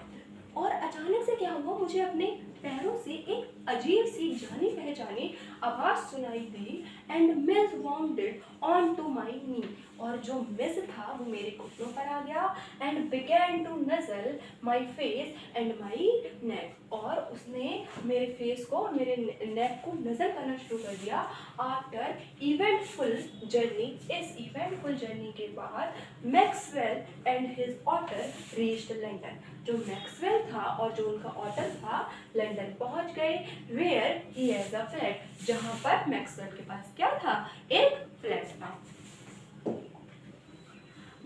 और अचानक से क्या हुआ, मुझे अपने पैरों से एक अजीब सी जानी पहचानी आवाज सुनाई दी and Mij wounded on to my knee, और जो मिस था वो मेरे घुटनों पर आ गया and began to nuzzle my face and my neck, और उसने मेरे फेस को और मेरे नेक को नजर करना शुरू कर दिया। आफ्टर इवेंटफुल जर्नी, इस इवेंटफुल जर्नी के बाद Maxwell and his otter reached London, जो मैक्सवेल था और जो उनका ऑटर था लंदन पहुंच गए। Where he has a flat, जहां पर मैक्सवेल के पास क्या था, एक फ्लैट था।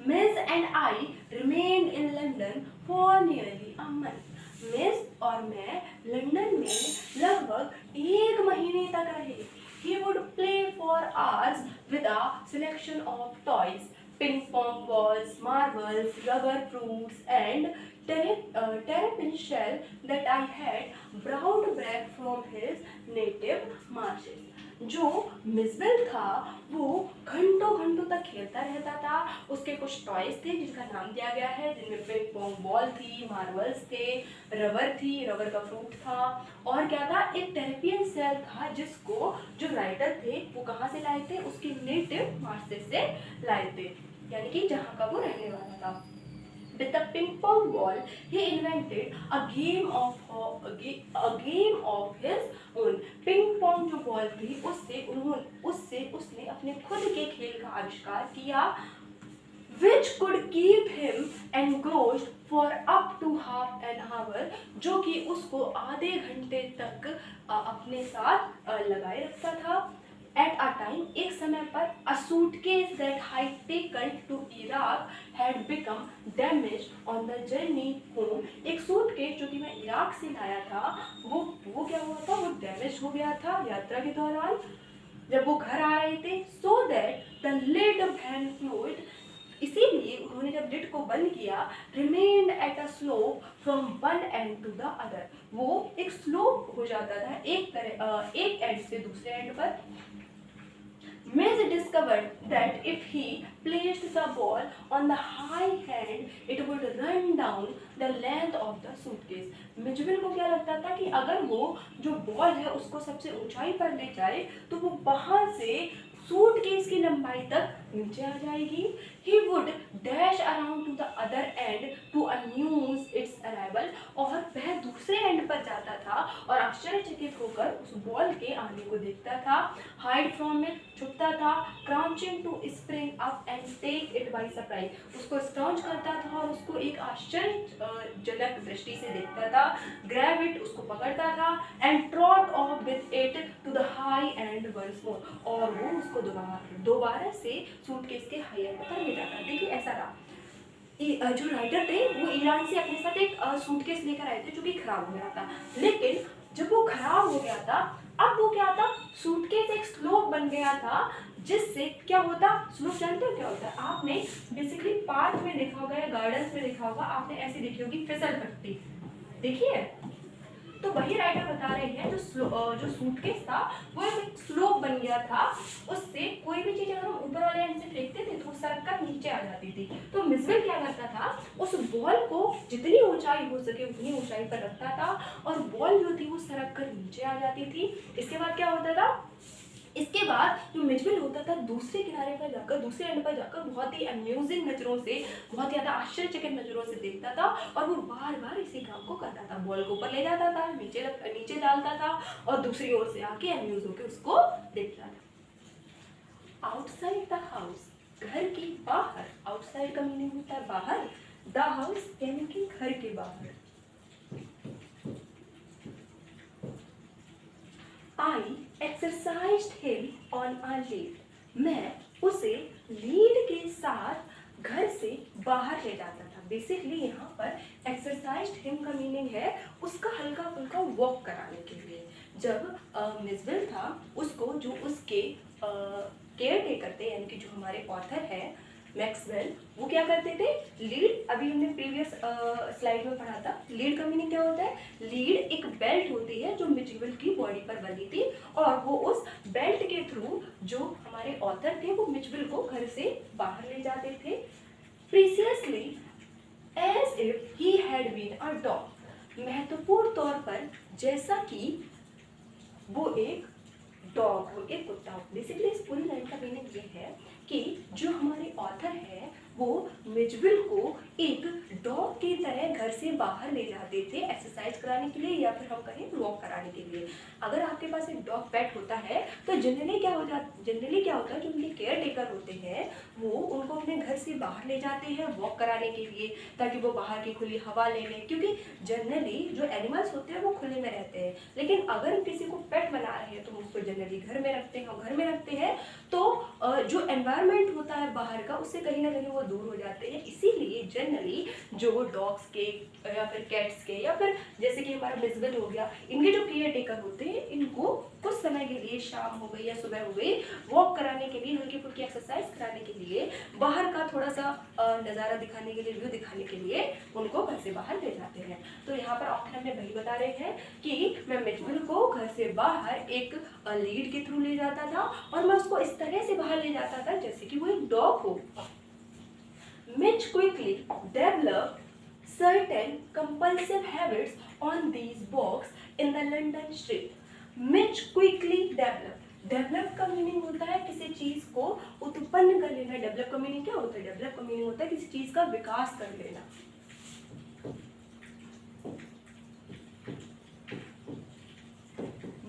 Miss and I remained in London for nearly a month, miss और मैं लंदन में लगभग 1 महीने तक रहे। He would play for hours with a selection of toys, ping pong balls, marbles, rubber fruits, and terrapin shell that I had brought back from his native marshes. जो मिसबेल था वो घंटों घंटों तक खेलता रहता था। उसके कुछ टॉयज थे जिनका नाम दिया गया है, जिनमें पिंग पोंग बॉल थी, मार्बल्स थे, रबर थी, रबर का फ्रूट था, और क्या था, एक टेरेपियन सेल था जिसको जो राइटर थे वो कहाँ से लाए थे, उसके नेटिव मार्सेस से लाए थे, यानी कि जहाँ का वो रहने वाला था। With the ping pong ball, he invented a game of his own. Ping pong जो बॉल थी उससे उसने अपने खुद के खेल का आविष्कार किया, which could keep him engrossed for up to half an hour, जो कि उसको आधे घंटे तक अपने साथ लगाए रखता था। At a time, एक समय पर a suitcase that I had taken to Iraq had become damaged on the journey home. एक सूटकेस जो कि मैं इराक से लाया था वो क्या हुआ था, वो डैमेज हो गया था यात्रा के दौरान जब वो घर आ रहे थे। So that the lid van fluid, इसीलिए उन्होंने जब लिड को बंद किया, remained at a slope from one end to the other, वो एक स्लोप हो जाता था एक एंड से दूसरे एंड पर। Miz discovered that if he placed the ball on the high hand, it would run down the length of the suitcase. Mijbil को क्या लगता था कि अगर वो जो बॉल है उसको सबसे ऊंचाई पर ले जाए तो वो वहां से सूटकेस की लंबाई तक नीचे आ जाएगी। He would dash around to the other end to announce its arrival, और वह दूसरे एंड पर जाता था और आश्चर्यचकित होकर उस बॉल के आने को देखता था। Hide from it, छुपता था। Crouching to spring up and take it by surprise, उसको स्क्रॉच करता था और उसको एक आश्चर्यजनक दृष्टि से देखता था। Grab it, उसको पकड़ता था। And trot off with it to the high end once more, और वो उसको दोबारा से सूटकेस के हाई एंड पर ले जाता। देखिए ऐसा रहा, जो राइटर थे वो ईरान से अपने साथ एक सूटकेस लेकर आए थे जो कि खराब हो गया था, लेकिन जब वो खराब हो गया था अब वो क्या था, सूटकेस एक स्लोप बन गया था, जिससे क्या होता, स्लोप जानते हो क्या होता है, आपने बेसिकली पार्क में देखा होगा या गार्डन्स में देखा होगा, आपने ऐसी देखी होगी फिसल पट्टी, देखिए। तो वही राइटर बता रहे हैं जो सूटकेस था वो एक स्लोप बन गया था, उससे कोई भी चीज अगर हम ऊपर वाले एंड से फेंकते थे तो सरक कर नीचे आ जाती थी। तो मिसबेल क्या करता था, उस बॉल को जितनी ऊंचाई हो सके उतनी ऊंचाई पर रखता था और बॉल जो थी वो सरक कर नीचे आ जाती थी। इसके बाद क्या होता था, इसके बाद जो मिजबिल होता था दूसरे किनारे पर जाकर, दूसरे एंड पर जाकर बहुत ही अम्यूजिंग नज़रों से, बहुत ज़्यादा आश्चर्यचकित नज़रों से देखता था और वो बार बार इसी काम को करता था। बॉल को ऊपर ले जाता था, नीचे डालता था और दूसरी ओर से आके अम्यूज होकर उसको देखता था। आउटसाइड द हाउस, घर के बाहर, आउटसाइड का मीनिंग होता है बाहर, द हाउस यानी कि घर के बाहर। I exercised him on a lead, मैं उसे लीड के साथ घर से बाहर ले जाता था। बेसिकली यहाँ पर एक्सरसाइज हिम का मीनिंग है उसका हल्का फुल्का वॉक कराने के लिए। जब मिसबिल था उसको जो उसके केयर टेकर थे, यानी कि जो हमारे ऑथर हैं मैक्सवेल, वो क्या करते थे, लीड, अभी हमने प्रीवियस स्लाइड में पढ़ा था, लीड का मीनिंग क्या होता है, लीड एक बेल्ट होती है जो मिजबिल की बॉडी पर बनी थी और वो उस बेल्ट के थ्रू जो हमारे ऑथर थे वो मिजबिल को घर से बाहर ले जाते थे। Precisely as if he had been a dog, महत्वपूर्ण तौर पर जैसा कि वो एक डॉग हो, एक कुत्ता हो। बेसिकली इस पूरी लाइन का मीनिंग ये है कि जो हमारे ऑथर है वो मिजविल को एक डॉग की तरह घर से बाहर ले जाते थे एक्सरसाइज कराने के लिए या फिर हम कहें वॉक कराने के लिए। अगर आपके पास एक डॉग पेट होता है तो जनरली क्या होता है, जो उनके केयर टेकर होते हैं वो उनको अपने घर से बाहर ले जाते हैं वॉक कराने के लिए, ताकि वो बाहर की खुली हवा ले लें। क्योंकि जनरली जो एनिमल्स होते हैं वो खुले में रहते हैं, लेकिन अगर किसी को पेट बना रहे हैं तो उसको जनरली घर में रखते हैं, और घर में रखते हैं तो जो एनवायरनमेंट होता है बाहर का उससे कहीं ना कहीं वो दूर हो जाते हैं। इसीलिए जनरली जो डॉग्स के या फिर कैट्स के या फिर जैसे कि हमारा मिजविल हो गया, इनके जो केयर टेकर होते हैं इनको कुछ समय के लिए, शाम हो गई या सुबह हो गई, वॉक कराने के लिए, हल्की फुल्की एक्सरसाइज कराने के लिए, बाहर का थोड़ा सा नज़ारा दिखाने के लिए, व्यू दिखाने के लिए उनको घर से बाहर ले जाते हैं। तो यहाँ पर ऑथर हमें वही बता रहे हैं कि मैं मिजविल को घर से बाहर एक लीड के थ्रू ले जाता था और मैं उसको इस तरह से बाहर ले जाता था जैसे कि वो एक डॉग हो। Mitch quickly developed certain compulsive habits on these walks in the London street. Mitch quickly developed. Develop का मीनिंग होता है किसी चीज को उत्पन्न कर लेना। डेवलप का मीनिंग क्या होता है? डेवलप का मीनिंग होता है किसी चीज का विकास कर लेना।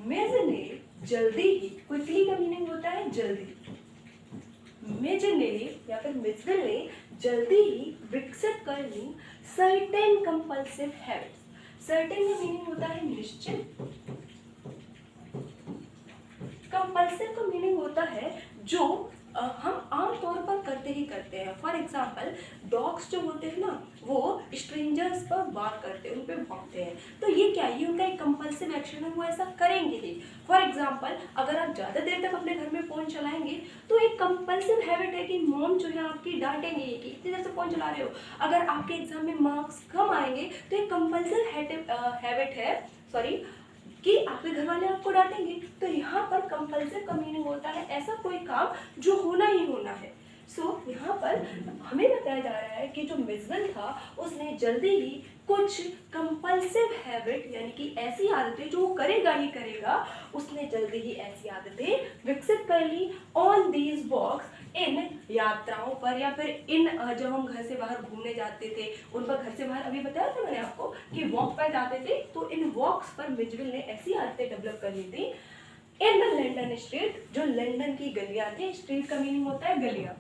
मिज ने जल्दी ही, क्विकली का मीनिंग होता है जल्दी, मिज ने या फिर मिजविल ने जल्दी ही विकसित कर ली सर्टेन कंपल्सिव हैबिट्स। सर्टेन का मीनिंग होता है निश्चित, कंपल्सिव का मीनिंग होता है जो हम आमतौर पर करते ही करते हैं। फॉर एग्जाम्पल डॉग्स जो होते हैं ना वो स्ट्रेंजर्स पर बात करते हैं, उन पर भौंकते हैं, तो ये क्या, ये उनका एक कंपल्सिव एक्शन है, वो ऐसा करेंगे ही। फॉर एग्जाम्पल अगर आप ज़्यादा देर तक अपने घर में फ़ोन चलाएंगे तो एक कंपल्सिव हैबिट है कि मॉम जो है आपकी डांटेंगे कि इतनी देर से फ़ोन चला रहे हो। अगर आपके एग्जाम में मार्क्स कम आएंगे तो एक कंपल्सिव हैबिट है कि आपके घर वाले आपको डांटेंगे। तो यहाँ पर कंपल्सिव का मीनिंग होता है ऐसा कोई काम जो होना ही होना है। यहाँ पर हमें बताया जा रहा है कि जो मिजविल था उसने जल्दी ही कुछ कंपल्सिव हैबिट यानी कि ऐसी आदतें जो वो करेगा ही करेगा, उसने जल्दी ही ऐसी आदतें विकसित कर ली ऑन दीज वॉक्स, इन यात्राओं पर या फिर इन जब हम घर से बाहर घूमने जाते थे उन पर, घर से बाहर अभी बताया था मैंने आपको कि वॉक पर जाते थे, तो इन वॉक्स पर मिजविल ने ऐसी आदतें डेवलप कर ली थी इन द लंदन स्ट्रीट, जो लंदन की गलियां थी। स्ट्रीट का मीनिंग होता है गलियां।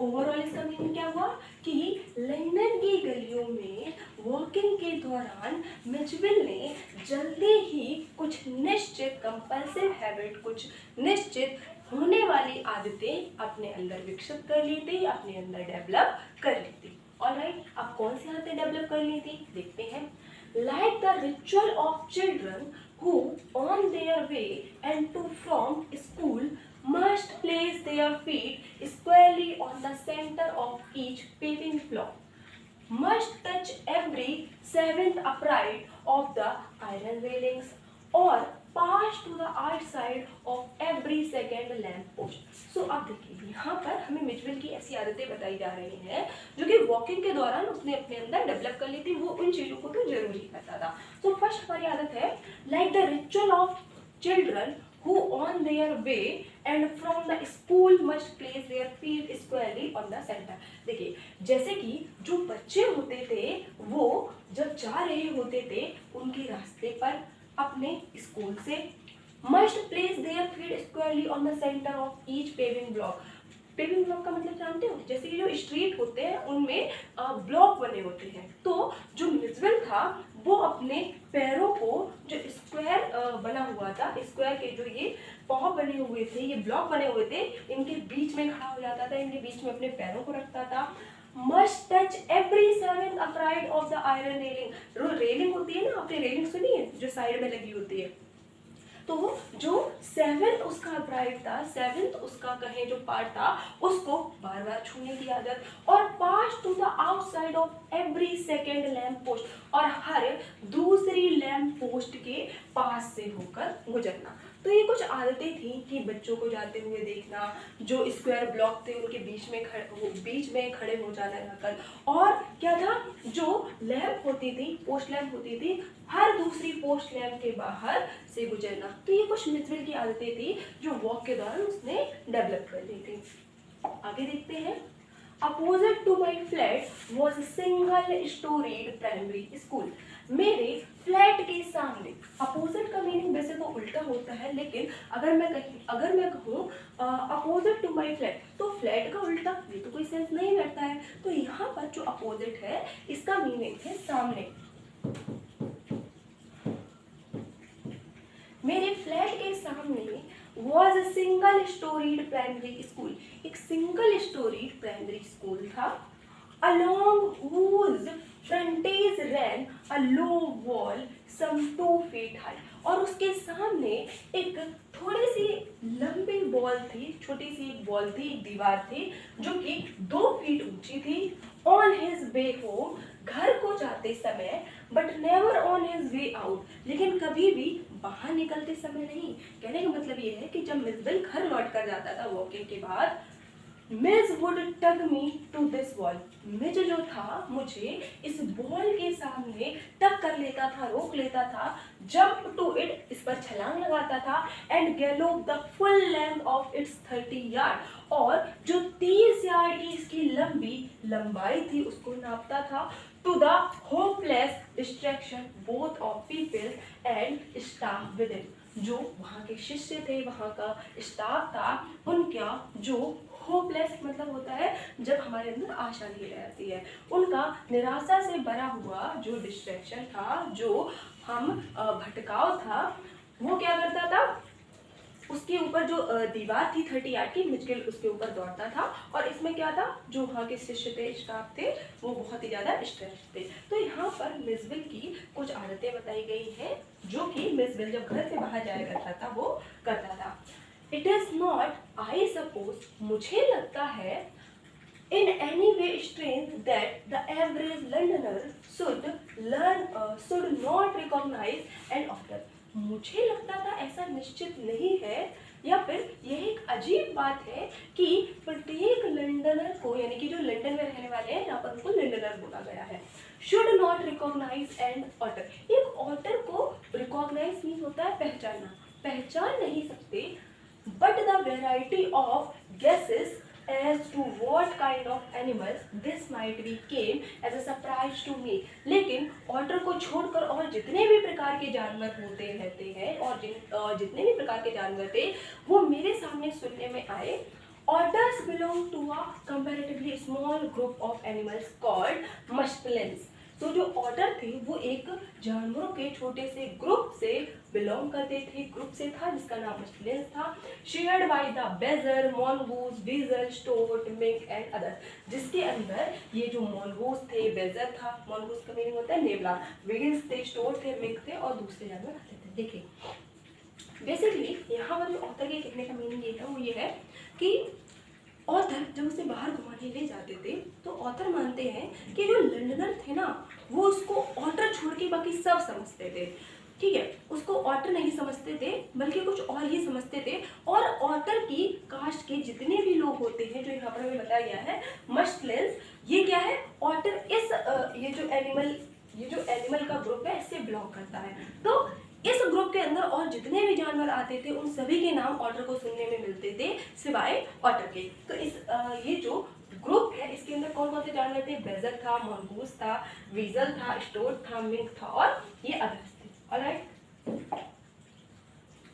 ओवरऑल इसका मीनिंग क्या हुआ कि लंदन की गलियों में वॉकिंग के दौरान मिजविल ने जल्दी ही कुछ निश्चित कंपल्सिव हैबिट, कुछ निश्चित होने वाली आदतें अपने अंदर विकसित कर ली थी, अपने अंदर डेवलप कर ली थी। ऑलराइट, अब कौन सी आदतें डेवलप कर ली थी देखते हैं। Like the ritual of children who on their way and to from school must place their feet squarely on the center of each paving block, must touch every seventh upright of the iron railings or pass to the outside of every second lamp post. So अब देखिए यहाँ पर हमें मिजविल की ऐसी आदतें बताई जा रही हैं जो कि वॉकिंग के दौरान उसने अपने अंदर डेवलप कर ली थी, वो उन चीज़ों को तो जरूरी करता था। तो फर्स्ट हमारी आदत है like the ritual of children who on their way and from the school must place their feet squarely on the center. देखिए जैसे कि जो बच्चे होते थे वो जब जा रहे होते थे उनके रास्ते पर अपने स्कूल से must place their feet squarely on the center of each paving block. Paving block का मतलब जानते हो, जैसे कि जो स्ट्रीट होते हैं उनमें ब्लॉक बने होते हैं, तो जो मिजविल था वो अपने पैरों को जो स्क्वायर बना हुआ था, स्क्वायर के जो ये पाँव बने हुए थे, ये ब्लॉक बने हुए थे, इनके बीच में खड़ा हो जाता था, इनके बीच में अपने पैरों को रखता था। Must touch every seven upright of the iron railing. जो रेलिंग होती है ना, आपने रेलिंग सुनी है जो साइड में लगी होती है, तो जो सेवेंथ उसका ब्राइड था, सेवेंथ उसका कहें जो पार्ट था, उसको बार बार छूने की आदत, और pass to the outside of every second lamp post, और हर दूसरी लैम्प पोस्ट के पास से होकर गुजरना। तो ये कुछ आदतें थी कि बच्चों को जाते हुए देखना, जो स्क्वायर ब्लॉक थे उनके बीच में खड़े हो जाना जाकर, और क्या था, जो लैम्प होती थी, पोस्ट लैम्प होती थी, हर दूसरी पोस्ट लैम्प के बाहर से गुजरना। तो ये कुछ मिथविल की आदतें थी जो वॉक के दौरान उसने डेवलप कर दी थी। आगे देखते हैं। Opposite to my flat was a single storied primary school. मेरे फ्लैट के सामने, अपोजिट का मीनिंग वैसे तो उल्टा होता है, लेकिन अगर मैं कहूँ अपोजिट टू माई फ्लैट, तो फ्लैट का उल्टा, ये तो कोई सेंस नहीं करता है। तो यहाँ पर जो अपोजिट है इसका मीनिंग है सामने। मेरे फ्लैट के सामने was a single storied primary school, एक सिंगल स्टोरीड प्राइमरी स्कूल था, along whose frontage ran a low wall some 2 feet high, और उसके सामने एक थोड़ी सी लंबी वॉल थी, छोटी सी एक वॉल थी, एक दीवार थी जो कि 2 फीट ऊंची थी। ऑन हिज वे होम, घर को जाते समय, but never on his way out, लेकिन कभी भी बाहर निकलते समय नहीं। कहने का मतलब ये है कि जब मिसबेल घर लौट कर जाता था वॉकिंग के बाद, Mij would tug me to this wall, Mij जो था मुझे इस वॉल के सामने टग कर लेता था, रोक लेता था, जंप टू इट, इस पर छलांग लगाता था, and gallop the full length of its 30 yard, और जो 30 यार्ड की इसकी लंबाई थी उसको नापता था, to the hopeless distraction both of people and staff with it, जो वहाँ के शिष्य थे, वहाँ का स्टाफ था, उनका जो होपलेस मतलब होता है जब हमारे अंदर आशा नहीं रहती है, उनका निराशा से भरा हुआ जो डिस्ट्रैक्शन था, जो हम भटकाव था, वो क्या करता था, उसके ऊपर जो दीवार थी 30 यार्ड की, मिचेल उसके ऊपर दौड़ता था, और इसमें क्या था, जो वहाँ के शिष्य थे, स्टाफ थे, वो बहुत ही ज़्यादा स्ट्रेस थे। तो यहाँ पर मिसबेल की कुछ आदतें बताई गई हैं जो कि मिसबेल जब घर से बाहर जाया करता था वो करता था। It is not, I suppose, मुझे लगता है, in any way strange that the average Londoner should not recognize an author. मुझे लगता था ऐसा निश्चित नहीं है, या फिर यह एक अजीब बात है कि प्रत्येक लंदनर को, यानी कि जो लंदन में रहने वाले हैं, यहाँ पर उनको लंदनर बोला गया है। Should not recognise an author, एक ऑथर को रिकॉग्नाइज मीन होता है पहचानना, पहचान नहीं सकते, but the variety of guesses as to what kind of animals this might be came as a surprise to me, लेकिन ऑटर को छोड़कर और जितने भी प्रकार के जानवर होते रहते हैं, और जितने भी प्रकार के जानवर थे वो मेरे सामने सुनने में आए। Otters belong to a comparatively small group of animals called mustelines. तो जो ऑटर थे वो एक जानवरों के छोटे से ग्रुप से बिलोंग करते थे, ग्रुप से था जिसका नाम मस्टलिन्स था। Shared by the badger, mongoose, weasel, stoat, mink and other, जिसके अंदर ये जो मॉनगूस थे, बेजर था, मॉनगूस का मीनिंग होता है नेवला, वीगल्स थे, स्टोट थे, मिंक थे, और दूसरे जानवर आते थे। देखिए बेसिकली यहाँ पर जो ऑथर के कहने का मीनिंग ये है, वो ये है कि ऑथर जब उसे बाहर घुमाने ले जाते थे तो ऑथर मानते हैं कि जो लंदनर थे ना, वो उसको ऑटर छोड़ के बाकी सब समझते थे। ठीक है, उसको ऑटर नहीं समझते थे बल्कि कुछ और ही समझते थे, और ऑटर की कास्ट के जितने भी लोग होते हैं, जो यहाँ पर हमें बताया गया है मस्टलिन्स, ये क्या है, ऑटर इस ये जो एनिमल का ग्रुप है इससे बिलोंग करता है। तो इस ग्रुप के अंदर और जितने भी जानवर आते थे उन सभी के नाम ऑटर को सुनने में मिलते थे सिवाय ऑटर के। तो इस ये जो ग्रुप है इसके अंदर कौन कौन से जानवर थे, बेजर था, मॉनगूस था, वीजल था, स्टोट था, मिंक था, और ये अदर्स थे। Alright,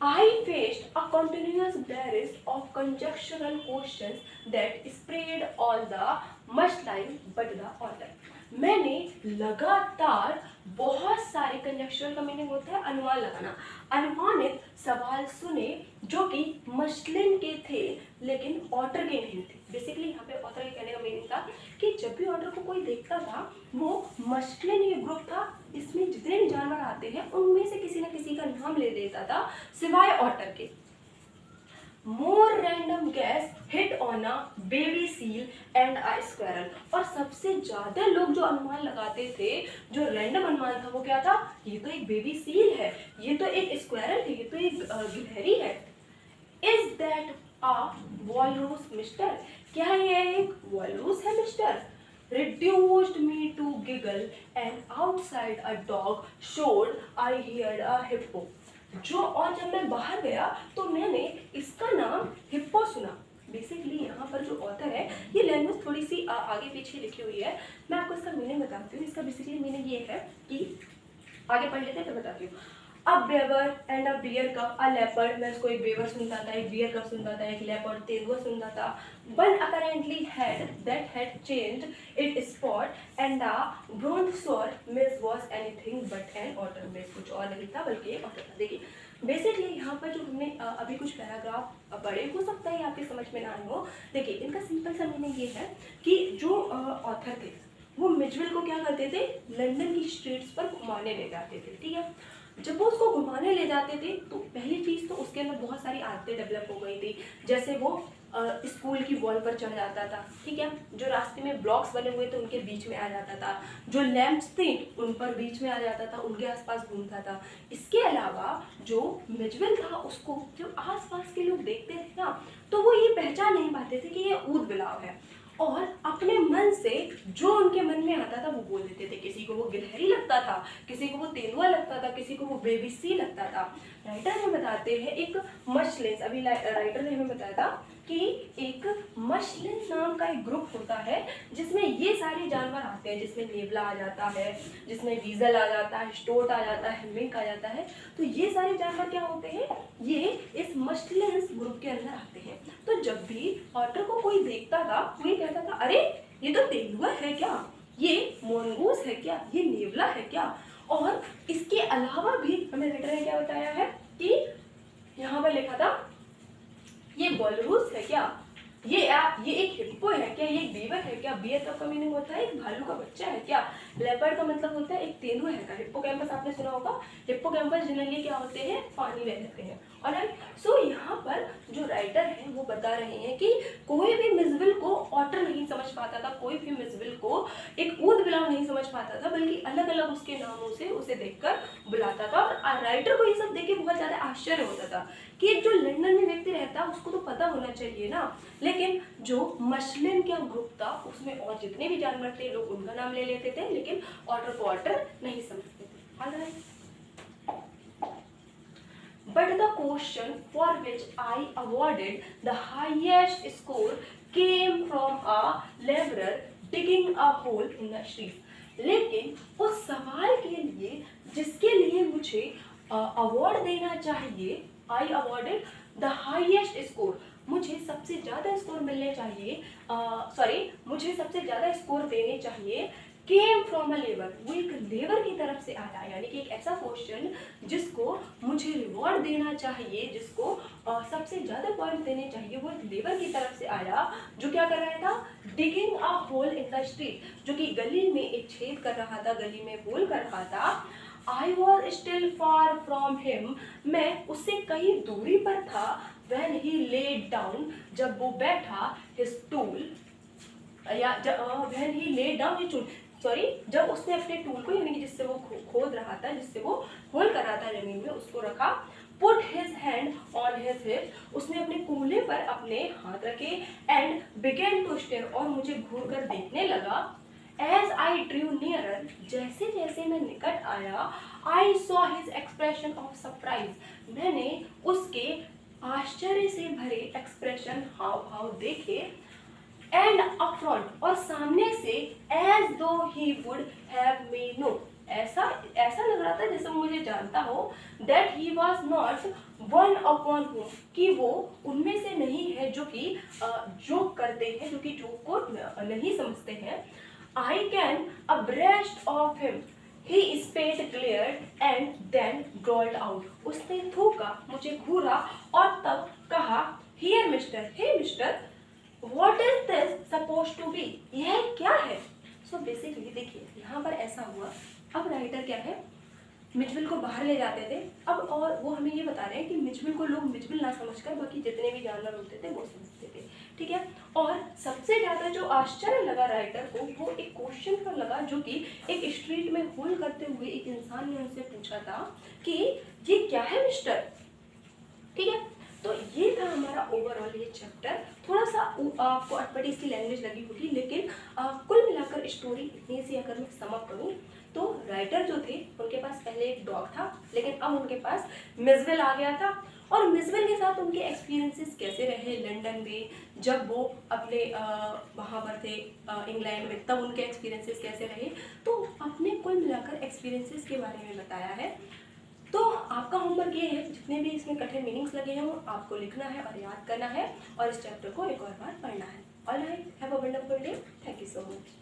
I faced a continuous barrage of conjectural questions that sprayed on the mustline but the author. मैंने लगातार बहुत सारे, कंजक्चुअल का मीनिंग होता है अनुमान लगाना, अनुमानित सवाल सुने जो कि मसलिन के थे लेकिन ऑटर के नहीं थे। बेसिकली यहाँ पे ऑटर के कहने का मीनिंग था कि जब भी ऑटर को कोई देखता था वो मसलिन ये ग्रुप था, इसमें जितने भी जानवर आते हैं उनमें से किसी न किसी का नाम ले लेता था सिवाय ऑटर के। More random guess hit on a baby seal and a squirrel। और सबसे ज्यादा लोग जो अनुमान लगाते थे, जो रैंडम अनुमान था वो क्या था, ये तो एक बेबी सील है, ये तो एक स्क्वायरल है, ये तो एक गिलहरी है। Is that a walrus mister? क्या ये एक वॉलरूस है mister? Reduced me to giggle and outside a dog showed I heard a hippo। जो और जब मैं बाहर गया तो मैंने इसका नाम हिप्पो सुना। बेसिकली यहाँ पर जो ऑथर है, ये लैंग्वेज थोड़ी सी आगे पीछे लिखी हुई है, मैं आपको इसका मीनिंग बताती हूँ। इसका बेसिकली मीनिंग ये है कि आगे पढ़ लेते हैं फिर बताती हूँ। A beaver and a bear cub, a leopard, मैं इसको एक बेवर सुनता था, एक बियर कप सुनता था, एक लेपर्ड तेंदुआ सुनता था। One apparently had that had changed it spot and the brontosaur Mij was anything but an otter. Mij कुछ और नहीं था बल्कि एक ऑटर था। देखिए बेसिकली यहाँ पर जो हमने अभी कुछ पैराग्राफ पढ़े, हो सकता है आपकी समझ में ना आए हो। देखिए इनका सिंपल सा मीनिंग ये है कि जो ऑथर थे वो मिचवेल को क्या करते थे, लंदन की स्ट्रीट्स पर घुमाने ले जाते थे। ठीक है, जब वो उसको घुमाने ले जाते थे तो पहली चीज़ तो उसके अंदर बहुत सारी आदतें डेवलप हो गई थी। जैसे वो स्कूल की वॉल पर चढ़ जाता था, ठीक है, जो रास्ते में ब्लॉक्स बने हुए थे उनके बीच में आ जाता था, जो लैंप्स थे उन पर बीच में आ जाता था, उनके आसपास घूमता था। इसके अलावा जो मिचवेल था उसको जो आसपास के लोग देखते थे ना, तो वो ये पहचान नहीं पाते थे कि ये ऊद बिलाव है, और अपने मन से जो उनके मन में आता था वो बोल देते थे। किसी को वो गिलहरी लगता था, किसी को वो तेंदुआ लगता था, किसी को वो बेबी सी लगता था। राइटर हमें बताते हैं एक मशलिन, अभी राइटर ने हमें बताया था कि एक मशलिन नाम का एक ग्रुप होता है जिसमें ये सारे जानवर आते हैं, जिसमें नेवला आ जाता है, जिसमें वीजल आ जाता है, स्टोट आ जाता है, मिंक आ जाता है। तो ये सारे जानवर क्या होते हैं, ये इस मशलिन ग्रुप के अंदर आते हैं। तो जब भी ऑटर को कोई देखता था वो ये कहता था, अरे ये तो तेंदुआ है क्या, ये मोनगूस है क्या, ये नेवला है क्या। और इसके अलावा भी हमें राइटर ने क्या बताया है कि यहाँ पर लिखा था ये वॉलरूस है क्या, ये एक हिप्पो है क्या, ये एक बीवर है क्या। बियर का मीनिंग होता है एक भालू का बच्चा है क्या। लेपर्ड का मतलब होता है एक तेंदुआ है क्या। हिप्पोकैम्पस आपने सुना होगा, हिप्पोकैम्पस जनरली क्या होते हैं, पानी में रहते हैं। और सो यहाँ पर जो राइटर है वो बता रहे हैं कि कोई भी मिजविल को ऑटर नहीं समझ पाता था, कोई भी मिजविल को एक ऊद बिलाव नहीं समझ पाता था, बल्कि अलग अलग उसके नामों से उसे देखकर बुलाता था। और राइटर को ये सब देख के बहुत ज्यादा आश्चर्य होता था कि जो लंदन में व्यक्ति रहता उसको तो पता होना चाहिए ना, लेकिन जो मशलिन का ग्रुप था उसमें और जितने भी जानवर थे लोग उनका नाम ले लेते थे, लेकिन ऑटर को ऑटर नहीं समझते थे। But the question for which I awarded the highest score came from a laborer digging a hole in the street। लेकिन उस सवाल के लिए जिसके लिए मुझे अवार्ड देना चाहिए, I awarded the highest score, मुझे सबसे ज़्यादा स्कोर मिलने चाहिए, मुझे सबसे ज़्यादा स्कोर देने चाहिए। केम फ्रॉम अ लेबर, वो एक लेबर की तरफ से आया, यानी कि एक ऐसा क्वेश्चन जिसको मुझे रिवॉर्ड देना चाहिए, जिसको सबसे ज़्यादा पॉइंट देने चाहिए, वो एक लेबर की तरफ से आया जो क्या कर रहा था, digging a hole in the street, जो कि गली में एक छेद कर रहा था, गली में होल कर रहा था। I was still far from him, मैं उससे कहीं दूरी पर था। When he laid down, जब वो बैठा, his tool, या when he laid down his tool, जब उसने अपने टूल को, यानी कि जिससे वो खोद रहा था, जिससे वो होल कर रहा था जमीन में, उसको रखा। Put his hand on his hip, उसने अपने कूल्हे पर अपने हाथ रखे। And began to stare, और मुझे घूर कर देखने लगा। As I drew nearer, जैसे जैसे मैं निकट आया, I saw his expression of surprise, मैंने उसके आश्चर्य से भरे एक्सप्रेशन, हाव भाव देखे। And up front, और सामने से, as though he would have me know, ऐसा लग रहा था जैसे मुझे जानता हो। That he was not one upon whom, कि वो उनमें से नहीं है जो कि जोक करते हैं, जो कि जोक को नहीं समझते हैं। I can abreast of him. He spit, glared, and then growled out. उसने थूका, मुझे घूरा और तब कहा, Here, Mister, hey, Mister, what is this supposed to be? यह क्या है? So basically देखिए यहाँ पर ऐसा हुआ. अब राइटर क्या है, मिचविल को बाहर ले जाते थे. अब और वो हमें ये बता रहे हैं कि मिचविल को लोग मिचविल ना समझकर बाकी जितने भी जानवर होते थे वो समझते थे. ठीक है. और सबसे ज़्यादा जो आश्चर्य लगा राइटर को वो एक क्वेश्चन पर लगा जो कि एक स्ट्रीट में होल करते हुए एक इंसान ने उनसे पूछा था कि ये क्या है मिस्टर. ठीक है. तो ये था हमारा ओवरऑल ये चैप्टर. थोड़ा सा आपको अटपटी इसकी लैंग्वेज लगी होगी लेकिन कुल मिलाकर स्टोरी इतनी सी अगर मैं सम अप करूँ तो राइटर जो थे उनके पास पहले एक डॉग था लेकिन अब उनके पास मिचविल आ गया था. और मिचविल के साथ उनके एक्सपीरियंसेस कैसे रहे लंदन में जब वो अपने वहाँ पर थे इंग्लैंड में, तब उनके एक्सपीरियंसेस कैसे रहे. तो अपने कुल मिलाकर एक्सपीरियंसेस के बारे में बताया है. तो आपका होमवर्क ये है जितने भी इसमें कठिन मीनिंग्स लगे हैं वो आपको लिखना है और याद करना है और इस चैप्टर को एक और बार पढ़ना है. All right, have a wonderful day. Thank you so much.